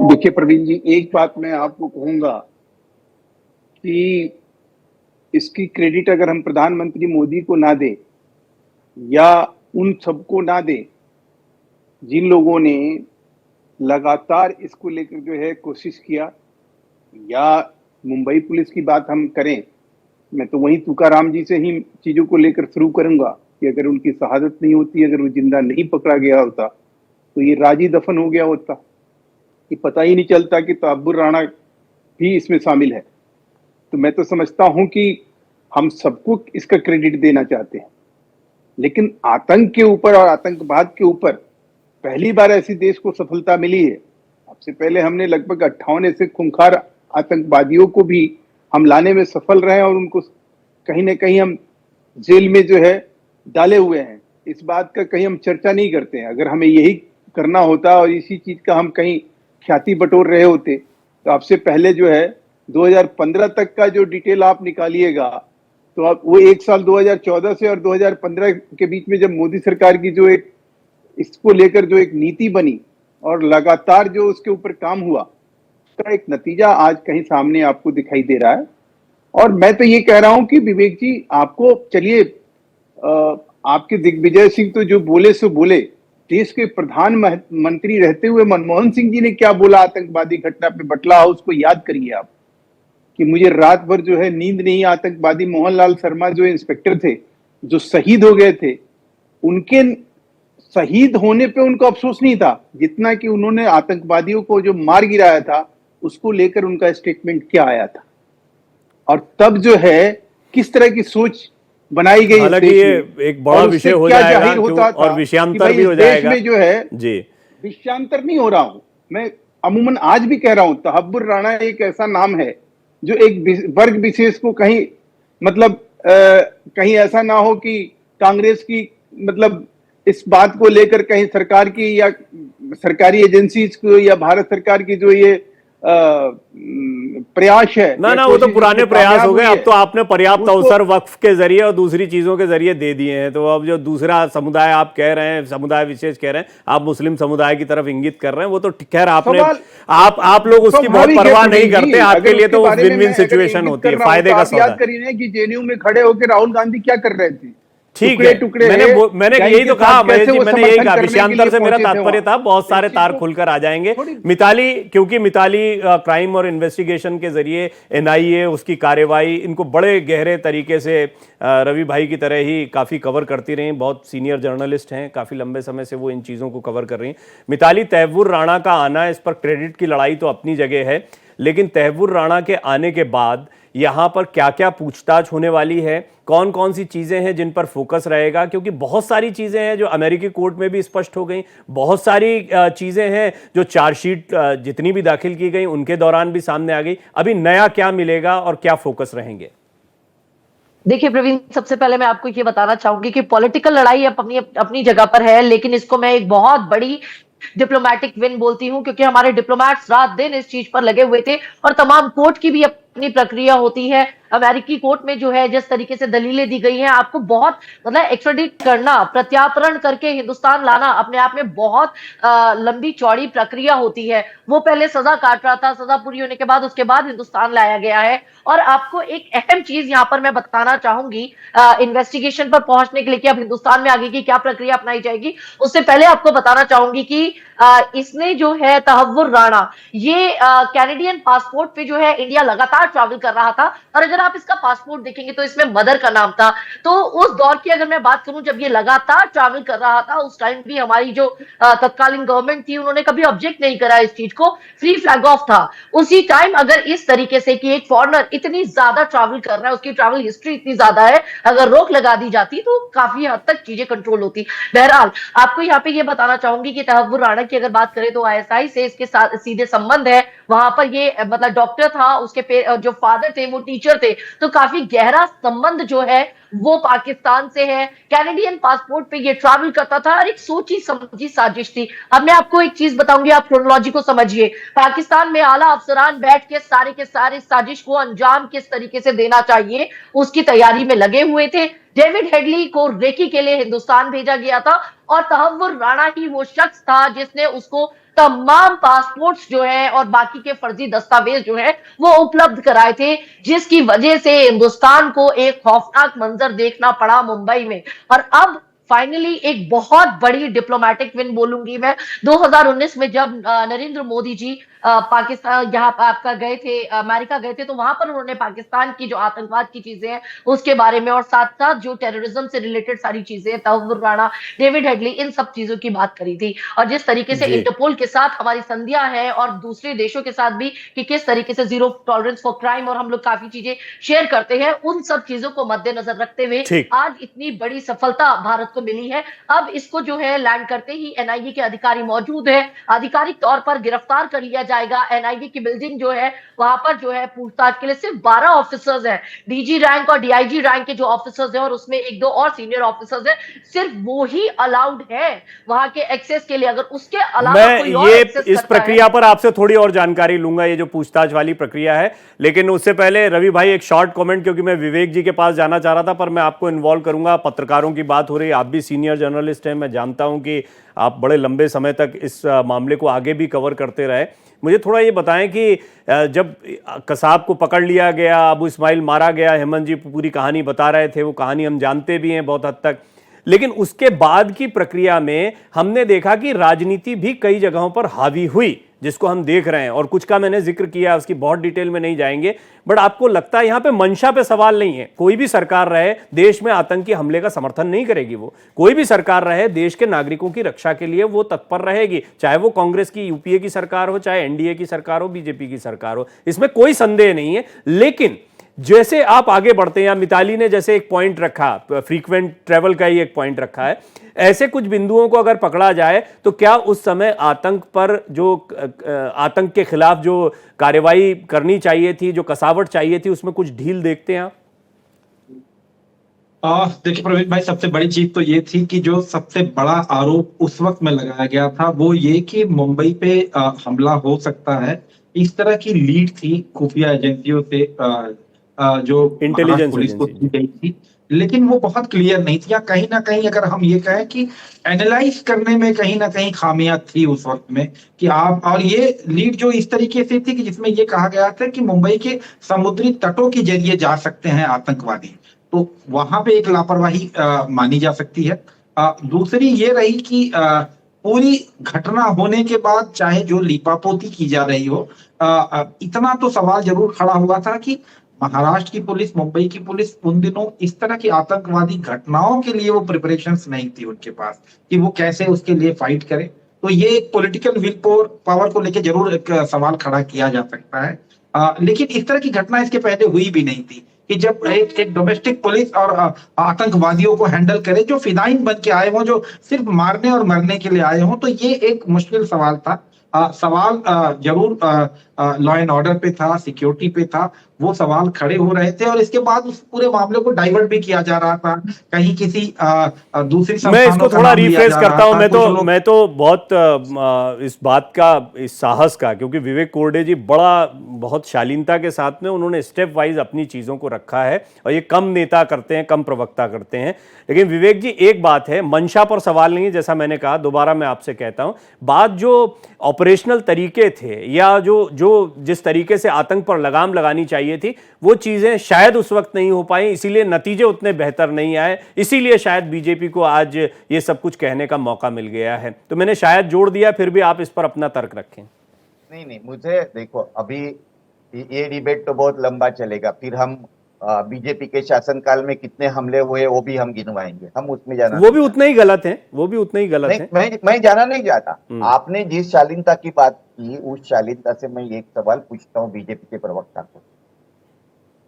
देखिए प्रवीण जी, एक बात मैं आपको कहूंगा कि इसकी क्रेडिट अगर हम प्रधानमंत्री मोदी को ना दे या उन सबको ना दे जिन लोगों ने लगातार इसको लेकर जो है कोशिश किया, या मुंबई पुलिस की बात हम करें, मैं तो वहीं तुकाराम जी से ही चीजों को लेकर शुरू करूंगा कि अगर उनकी शहादत नहीं होती, अगर वो जिंदा नहीं पकड़ा गया होता तो ये राजी दफन हो गया होता, कि पता ही नहीं चलता कि तहव्वुर राणा भी इसमें शामिल है। तो मैं तो समझता हूं कि हम सबको इसका क्रेडिट देना चाहते हैं, लेकिन आतंक के ऊपर और आतंकवाद के ऊपर पहली बार ऐसी देश को सफलता मिली है। सबसे पहले हमने लगभग 58 ऐसे खूंखार आतंकवादियों को भी हम लाने में सफल रहे और उनको कहीं ना कहीं हम जेल में जो है डाले हुए हैं। इस बात का कहीं हम चर्चा नहीं करते हैं। अगर हमें यही करना होता और इसी चीज का हम कहीं ख्याति बटोर रहे होते तो आपसे पहले जो है 2015 तक का जो डिटेल आप निकालिएगा तो आप वो एक साल 2014 से और 2015 के बीच में जब मोदी सरकार की जो एक इसको लेकर जो एक नीति बनी और लगातार जो उसके ऊपर काम हुआ, का एक नतीजा आज कहीं सामने आपको दिखाई दे रहा है। और मैं तो ये कह रहा हूं कि विवेक जी, आपको चलिए, आपके दिग्विजय सिंह तो जो बोले सो बोले, देश के प्रधानमंत्री रहते हुए मनमोहन सिंह जी ने क्या बोला आतंकवादी घटना पे बटला हाउस को याद करिए आप, कि मुझे रात भर जो है नींद नहीं। आतंकवादी मोहनलाल शर्मा जो इंस्पेक्टर थे, जो शहीद हो गए थे, उनके शहीद होने पे उनको अफसोस नहीं था जितना कि उन्होंने आतंकवादियों को जो मार गिराया था उसको लेकर उनका स्टेटमेंट क्या आया था, और तब जो है किस तरह की सोच बनाई गई। हालांकि ये एक बड़ा विषय हो जाएगा और विषयांतर भी हो जाएगा में जो है जी। विषयांतर नहीं हो रहा हूं मैं, अमूमन आज भी कह रहा हूं, तहव्वुर राणा एक ऐसा नाम है जो एक वर्ग विशेष को कहीं मतलब कहीं ऐसा ना हो कि कांग्रेस की मतलब इस बात को लेकर कहीं सरकार की या सरकारी एजेंसीज को या भारत सरकार की जो ये प्रयास है ना वो तो पुराने प्रयास हो गए। अब तो आपने पर्याप्त अवसर वक्फ के जरिए और दूसरी चीजों के जरिए दे दिए हैं। तो अब जो दूसरा समुदाय आप कह रहे हैं, समुदाय विशेष कह रहे हैं, आप मुस्लिम समुदाय की तरफ इंगित कर रहे हैं, वो तो खैर आपने आप लोग उसकी बहुत परवाह नहीं करते। आपके लिए तो विन विन सिचुएशन होती है, फायदे का सौदा। याद करिए कि जेएनयू में खड़े होकर राहुल गांधी क्या कर रहे थे, ठीक है, मैंने यही तो कहा, मैंने यही कहा, विषयांतर से मेरा तात्पर्य था। बहुत सारे तार खुलकर आ जाएंगे। मिताली, क्योंकि मिताली क्राइम और इन्वेस्टिगेशन के जरिए एनआईए उसकी कार्रवाई इनको बड़े गहरे तरीके से रवि भाई की तरह ही काफी कवर करती रही, बहुत सीनियर जर्नलिस्ट हैं, काफी लंबे समय से वो इन चीजों को कवर कर रही हैं। मिताली, तहव्वुर राणा का आना, इस पर क्रेडिट की लड़ाई तो अपनी जगह है, लेकिन तहव्वुर राणा के आने के बाद यहां पर क्या क्या पूछताछ होने वाली है, कौन कौन सी चीजें हैं जिन पर फोकस रहेगा, क्योंकि बहुत सारी चीजें हैं जो अमेरिकी कोर्ट में भी स्पष्ट हो गई, बहुत सारी चीजें हैं जो चार्जशीट जितनी भी दाखिल की गई उनके दौरान भी सामने आ गई। अभी नया क्या मिलेगा और क्या फोकस रहेंगे? देखिए प्रवीण, सबसे पहले मैं आपको ये बताना चाहूंगी कि पॉलिटिकल लड़ाई अपनी अपनी जगह पर है, लेकिन इसको मैं एक बहुत बड़ी डिप्लोमैटिक विन बोलती हूं, क्योंकि हमारे डिप्लोमैट्स रात दिन इस चीज पर लगे हुए थे और तमाम कोर्ट की भी अपनी प्रक्रिया होती है। अमेरिकी कोर्ट में जो है जिस तरीके से दलीलें दी गई हैं, आपको बहुत मतलब एक्स्ट्राडिट करना, प्रत्यार्पण करके हिंदुस्तान लाना अपने आप में बहुत लंबी चौड़ी प्रक्रिया होती है। वो पहले सजा काट रहा था, सजा पूरी होने के बाद उसके बाद हिंदुस्तान लाया गया है। और आपको एक अहम चीज यहां पर मैं बताना चाहूंगी, इन्वेस्टिगेशन पर पहुंचने के लिए कि अब हिंदुस्तान में आगे की क्या प्रक्रिया अपनाई जाएगी, उससे पहले आपको बताना चाहूंगी कि इसने जो है तहव्वुर राणा ये कैनेडियन पासपोर्ट पे जो है इंडिया लगातार ट्रैवल कर रहा था। और अगर आप इसका पासपोर्ट देखेंगे तो इसमें मदर का नाम था। तो उस दौर की अगर मैं बात करूं जब ये लगातार ट्रैवल कर रहा था, उस टाइम भी हमारी जो तत्कालीन गवर्नमेंट थी उन्होंने कभी ऑब्जेक्ट नहीं करा इस चीज को, फ्री फ्लैग ऑफ था। उसी टाइम अगर इस तरीके से कि एक फॉरेनर इतनी ज्यादा ट्रैवल कर रहा है, उसकी ट्रैवल हिस्ट्री इतनी ज्यादा है, अगर रोक लगा दी जाती तो काफी हद तक चीजें कंट्रोल होती। बहरहाल आपको यहाँ पे ये बताना चाहूंगी कि तहव्वुर राणा की अगर बात करें तो आईएसआई से इसके साथ सीधे संबंध है। वहां पर ये मतलब डॉक्टर था, उसके जो फादर थे वो टीचर थे, तो काफी गहरा संबंध जो है वो पाकिस्तान से है, कैनेडियन पासपोर्ट पे ये ट्रैवल करता था और एक सोची समझी साजिश थी। अब मैं आपको एक चीज बताऊंगी, आप क्रोनोलॉजी को समझिए। पाकिस्तान में आला अफसरान बैठ के सारे साजिश को अंजाम किस तरीके से देना चाहिए उसकी तैयारी में लगे हुए थे। डेविड हेडली को रेकी के लिए हिंदुस्तान भेजा गया था और तहव्वुर राणा ही वो शख्स था जिसने उसको तमाम पासपोर्ट्स जो है और बाकी के फर्जी दस्तावेज जो है वो उपलब्ध कराए थे, जिसकी वजह से हिंदुस्तान को एक खौफनाक मंजर देखना पड़ा मुंबई में। और अब फाइनली एक बहुत बड़ी डिप्लोमेटिक विन बोलूंगी मैं, 2019 में जब नरेंद्र मोदी जी पाकिस्तान यहाँ पर आपका गए थे, अमेरिका गए थे, तो वहां पर उन्होंने पाकिस्तान की जो आतंकवाद की चीजें हैं उसके बारे में और साथ साथ जो टेररिज्म से रिलेटेड सारी चीजें, तहव्वुर राणा, डेविड हेडली, इन सब चीजों की बात करी थी। और जिस तरीके से जी। इंटरपोल के साथ हमारी संधियां है और दूसरे देशों के साथ भी कि किस तरीके से जीरो टॉलरेंस फॉर क्राइम और हम लोग काफी चीजें शेयर करते हैं, उन सब चीजों को मद्देनजर रखते हुए ठीक। आज इतनी बड़ी सफलता भारत को मिली है। अब इसको जो है लैंड करते ही एनआईए के अधिकारी मौजूद है, आधिकारिक तौर पर गिरफ्तार कर लिया जाएगा। एनआईए की बिल्डिंग जो है वहां पर जो है पूछताछ के लिए सिर्फ 12 ऑफिसर्स हैं, डीजी रैंक और डीआईजी रैंक के जो ऑफिसर्स हैं और उसमें एक दो और सीनियर ऑफिसर्स हैं, सिर्फ वो ही अलाउड है वहां के एक्सेस के लिए। अगर उसके अलावा मैं कोई और ये एक्सेस इस करता है, प्रक्रिया पर आपसे थोड़ी और जानकारी लूंगा, ये जो पूछताछ वाली प्रक्रिया है, लेकिन उससे पहले रवि भाई एक शॉर्ट कमेंट, क्योंकि मैं विवेक जी के पास जाना चाह रहा था पर मैं आपको इन्वॉल्व करूंगा। पत्रकारों की बात हो रही है, आप भी सीनियर जर्नलिस्ट हैं, मैं जानता हूं कि आप बड़े लंबे समय तक इस मामले को आगे भी कवर करते रहे। मुझे थोड़ा ये बताएं कि जब कसाब को पकड़ लिया गया, अबू इस्माइल मारा गया, हेमंत जी पूरी कहानी बता रहे थे, वो कहानी हम जानते भी हैं बहुत हद तक, लेकिन उसके बाद की प्रक्रिया में हमने देखा कि राजनीति भी कई जगहों पर हावी हुई, जिसको हम देख रहे हैं, और कुछ का मैंने जिक्र किया, उसकी बहुत डिटेल में नहीं जाएंगे। बट आपको लगता है यहां पे मंशा पे सवाल नहीं है, कोई भी सरकार रहे देश में आतंकी हमले का समर्थन नहीं करेगी, वो कोई भी सरकार रहे देश के नागरिकों की रक्षा के लिए वो तत्पर रहेगी, चाहे वो कांग्रेस की यूपीए की सरकार हो, चाहे एनडीए की सरकार हो, बीजेपी की सरकार हो, इसमें कोई संदेह नहीं है। लेकिन जैसे आप आगे बढ़ते हैं, मिताली ने जैसे एक पॉइंट रखा, फ्रीक्वेंट ट्रेवल का ही एक पॉइंट रखा है, ऐसे कुछ बिंदुओं को अगर पकड़ा जाए तो क्या उस समय आतंक पर जो आतंक के खिलाफ जो कार्रवाई करनी चाहिए थी, जो कसावट चाहिए थी, उसमें कुछ ढील देखते हैं आप? देखिए प्रवीण भाई, सबसे बड़ी चीज तो ये थी कि जो सबसे बड़ा आरोप उस वक्त में लगाया गया था वो ये कि मुंबई पे हमला हो सकता है, इस तरह की लीड थी खुफिया एजेंसियों से जो महाराष्ट्र इंटेलिजेंस पुलिस को एजेंसी। दी गई थी, लेकिन वो बहुत क्लियर नहीं थी, या कहीं ना कहीं अगर हम ये कहें कि एनालाइज करने में कहीं ना कहीं खामियां थी उस वक्त में कि आप, और ये लीड जो इस तरीके से थी कि जिसमें ये कहा गया था कि मुंबई के समुद्री तटों के जरिए जा सकते हैं आतंकवादी, तो वहां पे एक लापरवाही मानी जा सकती है। दूसरी ये रही कि पूरी घटना होने के बाद चाहे जो लीपापोती की जा रही हो, इतना तो सवाल जरूर खड़ा हुआ था कि महाराष्ट्र की पुलिस, मुंबई की पुलिस उन दिनों इस तरह की आतंकवादी घटनाओं के लिए वो प्रिपरेशंस नहीं थी उनके पास कि वो कैसे उसके लिए फाइट करें। तो ये एक पॉलिटिकल विल पावर को लेकर जरूर एक सवाल खड़ा किया जा सकता है। लेकिन इस तरह की घटना इसके पहले हुई भी नहीं थी कि जब एक डोमेस्टिक पुलिस और आतंकवादियों को हैंडल करे जो फिदाइन बन के आए हों, जो सिर्फ मारने और मरने के लिए आए हों, तो ये एक मुश्किल सवाल था। सवाल जरूर लॉ एंड ऑर्डर पे था, सिक्योरिटी पे था, वो सवाल खड़े हो रहे थे और इसके बाद उस पूरे मामले को डाइवर्ट भी किया जा रहा था, कहीं किसी दूसरी मैं इसको थोड़ा रिफ्रेश करता हूं, मैं तो बहुत इस बात का, इस साहस का, क्योंकि विवेक कोरडे जी बहुत शालीनता के साथ में उन्होंने स्टेप वाइज अपनी चीजों को रखा है, और ये कम नेता करते हैं, कम प्रवक्ता करते हैं। लेकिन विवेक जी, एक बात है, मंशा पर सवाल नहीं है, जैसा मैंने कहा, दोबारा मैं आपसे कहता हूं, बात जो ऑपरेशनल तरीके थे या जो जिस तरीके से आतंक पर लगाम लगानी चाहिए थी, वो चीजें शायद उस वक्त नहीं हो पाई, इसीलिए नतीजे उतने बेहतर नहीं आए, इसीलिए शायद बीजेपी को आज ये सब कुछ कहने का मौका मिल गया है। तो मैंने शायद जोड़ दिया, फिर भी आप इस पर अपना तर्क रखें। नहीं, मुझे देखो, अभी ये डिबेट तो बहुत लंबा चलेगा, फिर हम बीजेपी के शासनकाल में कितने हमले हुए वो भी हम गिनवाएंगे, हम उसमें जाना, वो भी उतने ही गलत हैं, वो भी उतने ही गलत हैं। मैं जाना नहीं चाहता। आपने जिस शालीनता की बात की, उस शालीनता से मैं एक सवाल पूछता हूँ बीजेपी के प्रवक्ता को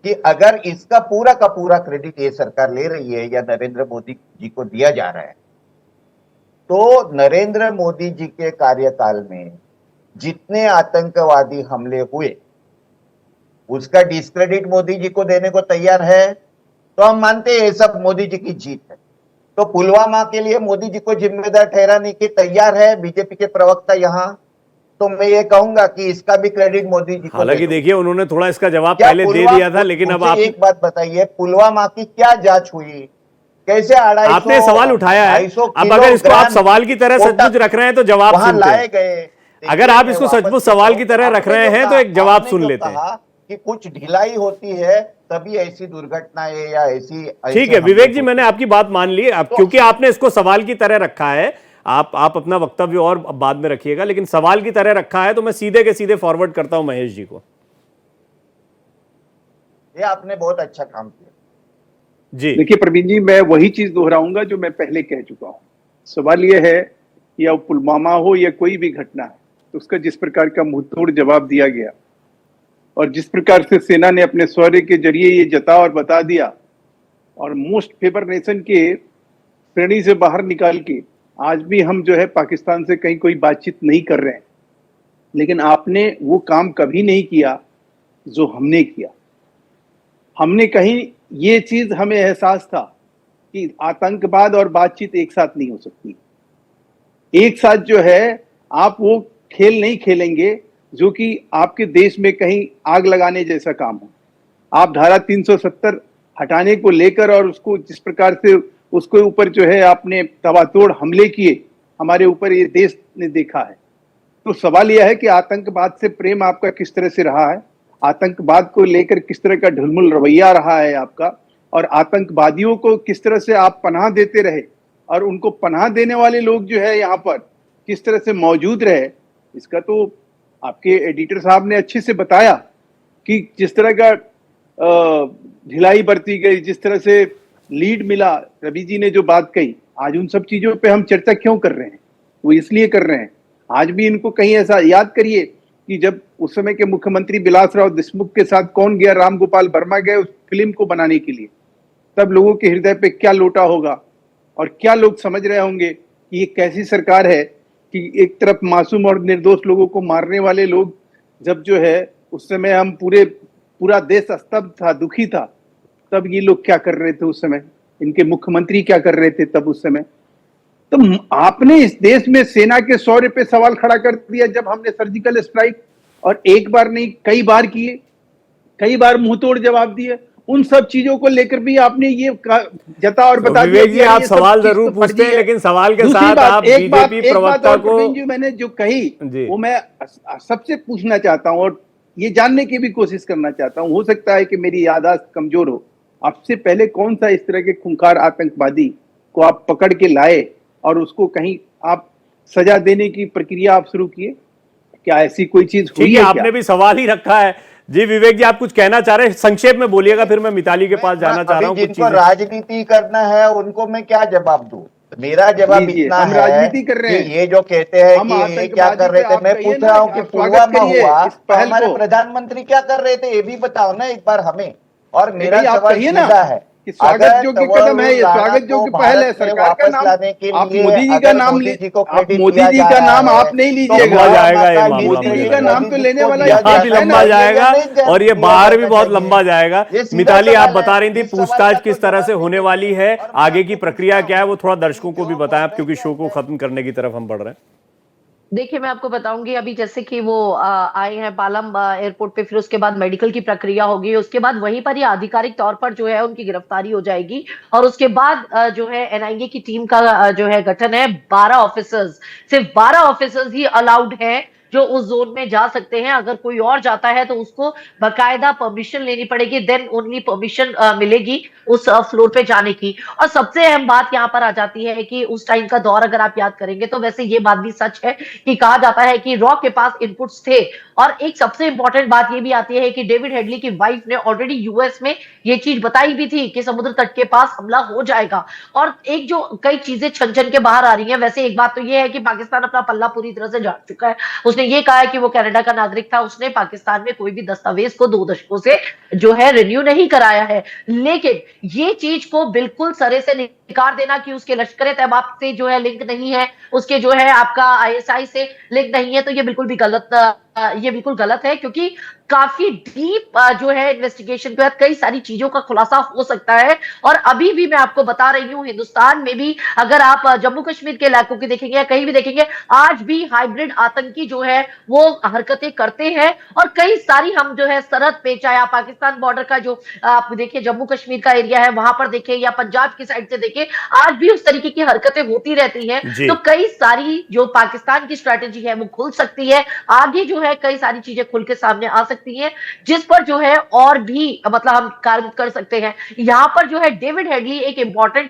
कि अगर इसका पूरा का पूरा क्रेडिट ये सरकार ले रही है या नरेंद्र मोदी जी को दिया जा रहा है, तो नरेंद्र मोदी जी के कार्यकाल में जितने आतंकवादी हमले हुए उसका डिस्क्रेडिट मोदी जी को देने को तैयार है तो हम मानते हैं ये सब मोदी जी की जीत है। तो पुलवामा के लिए मोदी जी को जिम्मेदार ठहराने की तैयार है बीजेपी के प्रवक्ता यहाँ। तो मैं ये कहूंगा कि इसका भी क्रेडिट मोदी जी को हालांकि देखिए उन्होंने थोड़ा इसका जवाब क्या पहले दे दिया था, लेकिन अब मुझे आप एक बात बताइए, पुलवामा की क्या जांच हुई? कैसे 250 आपने सवाल उठाया है। 250 अब अगर इसको आप किलोग्राम सवाल की तरह कोटा सचमुच रख रहे हैं तो जवाब वहां सुनते लाए हैं। गए। अगर देखिए, आप मैं इसको वापस सचमुच कहता सवाल हूं, की तरह रख आपने रहे जो हैं तो कहा- एक जवाब आपने सुन जो लेते हैं। कहा कि कुछ ढिलाई होती है तभी ऐसी दुर्घटनाएं या ऐसी ठीक है विवेक जी, मैंने आपकी बात मान ली। अब क्योंकि आपने इसको सवाल की तरह रखा है, आप अपना वक्तव्य और बाद में रखिएगा, लेकिन सवाल की तरह रखा है तो मैं सीधे के सीधे फॉरवर्ड करता हूं महेश जी को। ये आपने बहुत अच्छा काम किया जी देखिए प्रवीण जी, मैं वही चीज दोहराऊंगा जो मैं पहले कह चुका हूं। सवाल यह है कि अब पुलवामा हो या कोई भी घटना है, तो उसका जिस प्रकार का मुंहतोड़ जवाब दिया गया और जिस प्रकार से सेना ने अपने शौर्य के जरिए ये जता और बता दिया और मोस्ट फेवर नेशन के श्रेणी से बाहर निकाल के आज भी हम जो है पाकिस्तान से कहीं कोई बातचीत नहीं कर रहे हैं, लेकिन आपने वो काम कभी नहीं किया जो हमने किया। हमने कहीं ये चीज हमें एहसास था कि आतंकवाद और बातचीत एक साथ नहीं हो सकती। एक साथ जो है आप वो खेल नहीं खेलेंगे जो कि आपके देश में कहीं आग लगाने जैसा काम हो। आप धारा 370 हटाने को लेकर और उसको जिस प्रकार से उसके ऊपर जो है आपने तबातोड़ हमले किए हमारे ऊपर, ये देश ने देखा है। तो सवाल यह है कि आतंकवाद से प्रेम आपका किस तरह से रहा है, आतंकवाद को लेकर किस तरह का ढुलमुल रवैया रहा है आपका, और आतंकवादियों को किस तरह से आप पनाह देते रहे और उनको पनाह देने वाले लोग जो है यहाँ पर किस तरह से मौजूद रहे। इसका तो आपके एडिटर साहब ने अच्छे से बताया कि जिस तरह का ढिलाई बरती गई, जिस तरह से लीड मिला। रवि जी ने जो बात कही, आज उन सब चीजों पे हम चर्चा क्यों कर रहे हैं? वो इसलिए कर रहे हैं, आज भी इनको कहीं ऐसा याद करिए कि जब उस समय के मुख्यमंत्री विलासराव देशमुख के साथ कौन गया, राम गोपाल वर्मा गए उस फिल्म को बनाने के लिए, तब लोगों के हृदय पे क्या लोटा होगा और क्या लोग समझ रहे होंगे कि ये कैसी सरकार है कि एक तरफ मासूम और निर्दोष लोगों को मारने वाले लोग, जब जो है उस समय हम पूरा देश स्तब्ध था, दुखी था, तब ये लोग क्या कर रहे थे उस समय, इनके मुख्यमंत्री क्या कर रहे थे तब उस समय। तो आपने इस देश में सेना के शौर्य पे सवाल खड़ा कर दिया जब हमने सर्जिकल स्ट्राइक, और एक बार नहीं कई बार किए, कई बार मुंहतोड़ जवाब दिए। उन सब चीजों को लेकर भी आपने ये जता और बता दिया। विवेक जी, आप सवाल जरूर पूछते हैं, लेकिन सवाल के साथ आप बीजेपी प्रवक्ता को जो मैंने जो कही जी। वो मैं सबसे पूछना चाहता हूं और ये जानने की भी कोशिश करना चाहता हूं। हो सकता है कि मेरी याददाश्त कमजोर हो। आपसे पहले कौन सा इस तरह के खूंखार आतंकवादी को आप पकड़ के लाए और उसको कहीं आप सजा देने की प्रक्रिया आप शुरू किए? क्या ऐसी कोई चीज हुई है? आपने भी सवाल ही रखा है। जी विवेक जी, आप कुछ कहना चाह रहे हैं, संक्षेप में बोलिएगा, फिर मैं मिताली के पास जाना चाह रहा हूँ। जिनको राजनीति करना है उनको मैं क्या जवाब दूं? मेरा जवाब इतना हम है राजनीति कर रहे हैं कि ये जो कहते हैं कि ये क्या कर रहे थे, मैं पूछ रहा हूँ कि पुलवामा हुआ तो हमारे प्रधानमंत्री क्या कर रहे थे, ये भी बताओ ना एक बार हमें। और मेरा सवाल सीधा है कि स्वागत योग्य कदम है, ये स्वागत योग्य पहल है सरकार का नाम। आप मोदी जी का नाम ले, आप मोदी जी का नाम आप नहीं लीजिएगा, लंबा जाएगा ये मामला, मोदी जी का नाम तो लेने वाला यहाँ भी लंबा जाएगा और ये बाहर भी बहुत लंबा जाएगा। मिताली, आप बता रही थी पूछताछ किस तरह से होने वाली है, आगे की प्रक्रिया क्या है, वो थोड़ा दर्शकों को भी बताएं, क्योंकि शो को खत्म करने की तरफ हम बढ़ रहे हैं। देखिए मैं आपको बताऊंगी, अभी जैसे कि वो आए हैं पालम एयरपोर्ट पे, फिर उसके बाद मेडिकल की प्रक्रिया होगी, उसके बाद वहीं पर ही आधिकारिक तौर पर जो है उनकी गिरफ्तारी हो जाएगी और उसके बाद जो है एनआईए की टीम का जो है गठन है। 12 ऑफिसर्स, सिर्फ 12 ऑफिसर्स ही अलाउड हैं जो उस जोन में जा सकते हैं। अगर कोई और जाता है तो उसको बाकायदा परमिशन लेनी पड़ेगी, देन ओनली परमिशन मिलेगी उस फ्लोर पे जाने की। और सबसे अहम बात यहाँ पर आ जाती है कि उस टाइम का दौर अगर आप याद करेंगे तो वैसे ये बात भी सच है कि कहा जाता है कि रॉ के पास इनपुट्स थे। और एक सबसे इंपॉर्टेंट बात ये भी आती है कि डेविड हेडली की वाइफ ने ऑलरेडी यूएस में ये चीज बताई भी थी कि समुद्र तट के पास हमला हो जाएगा। और एक जो कई चीजें छन छन के बाहर आ रही हैं, वैसे एक बात तो ये है कि पाकिस्तान अपना पल्ला पूरी तरह से झाड़ चुका है। उसने ये कहा है कि वो कनाडा का नागरिक था, उसने पाकिस्तान में कोई भी दस्तावेज को 2 दशकों से जो है रिन्यू नहीं कराया है। लेकिन ये चीज को बिल्कुल सरे से निकाल देना कि उसके लश्कर तैयबा से जो है लिंक नहीं है, उसके जो है आपका आईएसआई से लिंक नहीं है, तो ये बिल्कुल भी गलत ये बिल्कुल गलत है, क्योंकि काफी डीप जो है इन्वेस्टिगेशन के बाद कई सारी चीजों का खुलासा हो सकता है। और अभी भी मैं आपको बता रही हूँ, हिंदुस्तान में भी अगर आप जम्मू कश्मीर के इलाकों की देखेंगे या कहीं भी देखेंगे, आज भी हाइब्रिड आतंकी जो है वो हरकतें करते हैं। और कई सारी हम जो है सरहद पे, चाहे आप पाकिस्तान बॉर्डर का जो आप देखिए जम्मू कश्मीर का एरिया है वहां पर देखें, या पंजाब की साइड से देखें, आज भी उस तरीके की हरकतें होती रहती हैं। जी। तो कई सारी जो पाकिस्तान की स्ट्रेटेजी है वो खुल सकती है, आगे जो है कई सारी चीजें खुल के सामने आ सकती हैं, जिस पर जो है और भी मतलब हम कार्य कर सकते हैं। यहाँ पर जो है डेविड हेडली एक इंपॉर्टेंट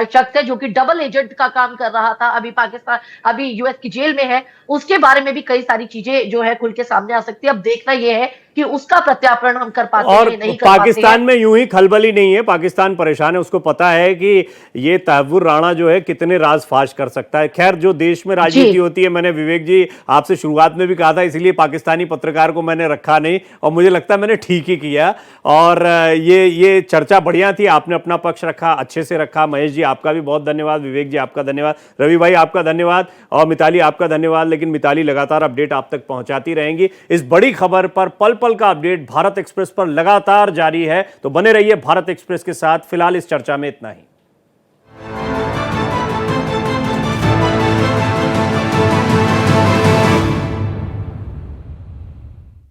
शख्स है जो कि डबल एजेंट का काम कर रहा था, अभी पाकिस्तान, अभी यूएस की जेल में है। उसके बारे में भी कई सारी चीजें जो है खुल के सामने आ सकती है। अब देखना यह है कि उसका प्रत्यार्पण हम कर पाते और हैं नहीं कर पाते पाकिस्तान हैं। में यूं ही खलबली नहीं है, पाकिस्तान परेशान है, उसको पता है कि ये तहव्वुर राणा जो है कितने राज फाश कर सकता है। खैर, जो देश में राजनीति होती है, मैंने विवेक जी आपसे शुरुआत में भी कहा था, इसलिए पाकिस्तानी पत्रकार को मैंने रखा नहीं, और मुझे लगता है मैंने ठीक ही किया। और ये चर्चा बढ़िया थी, आपने अपना पक्ष रखा, अच्छे से रखा। महेश जी आपका भी बहुत धन्यवाद, विवेक जी आपका धन्यवाद, रवि भाई आपका धन्यवाद, और मिताली आपका धन्यवाद। लेकिन मिताली लगातार अपडेट आप तक पहुंचाती रहेंगी। इस बड़ी खबर पर पल पल का अपडेट भारत एक्सप्रेस पर लगातार जारी है, तो बने रहिए भारत एक्सप्रेस के साथ। फिलहाल इस चर्चा में इतना ही।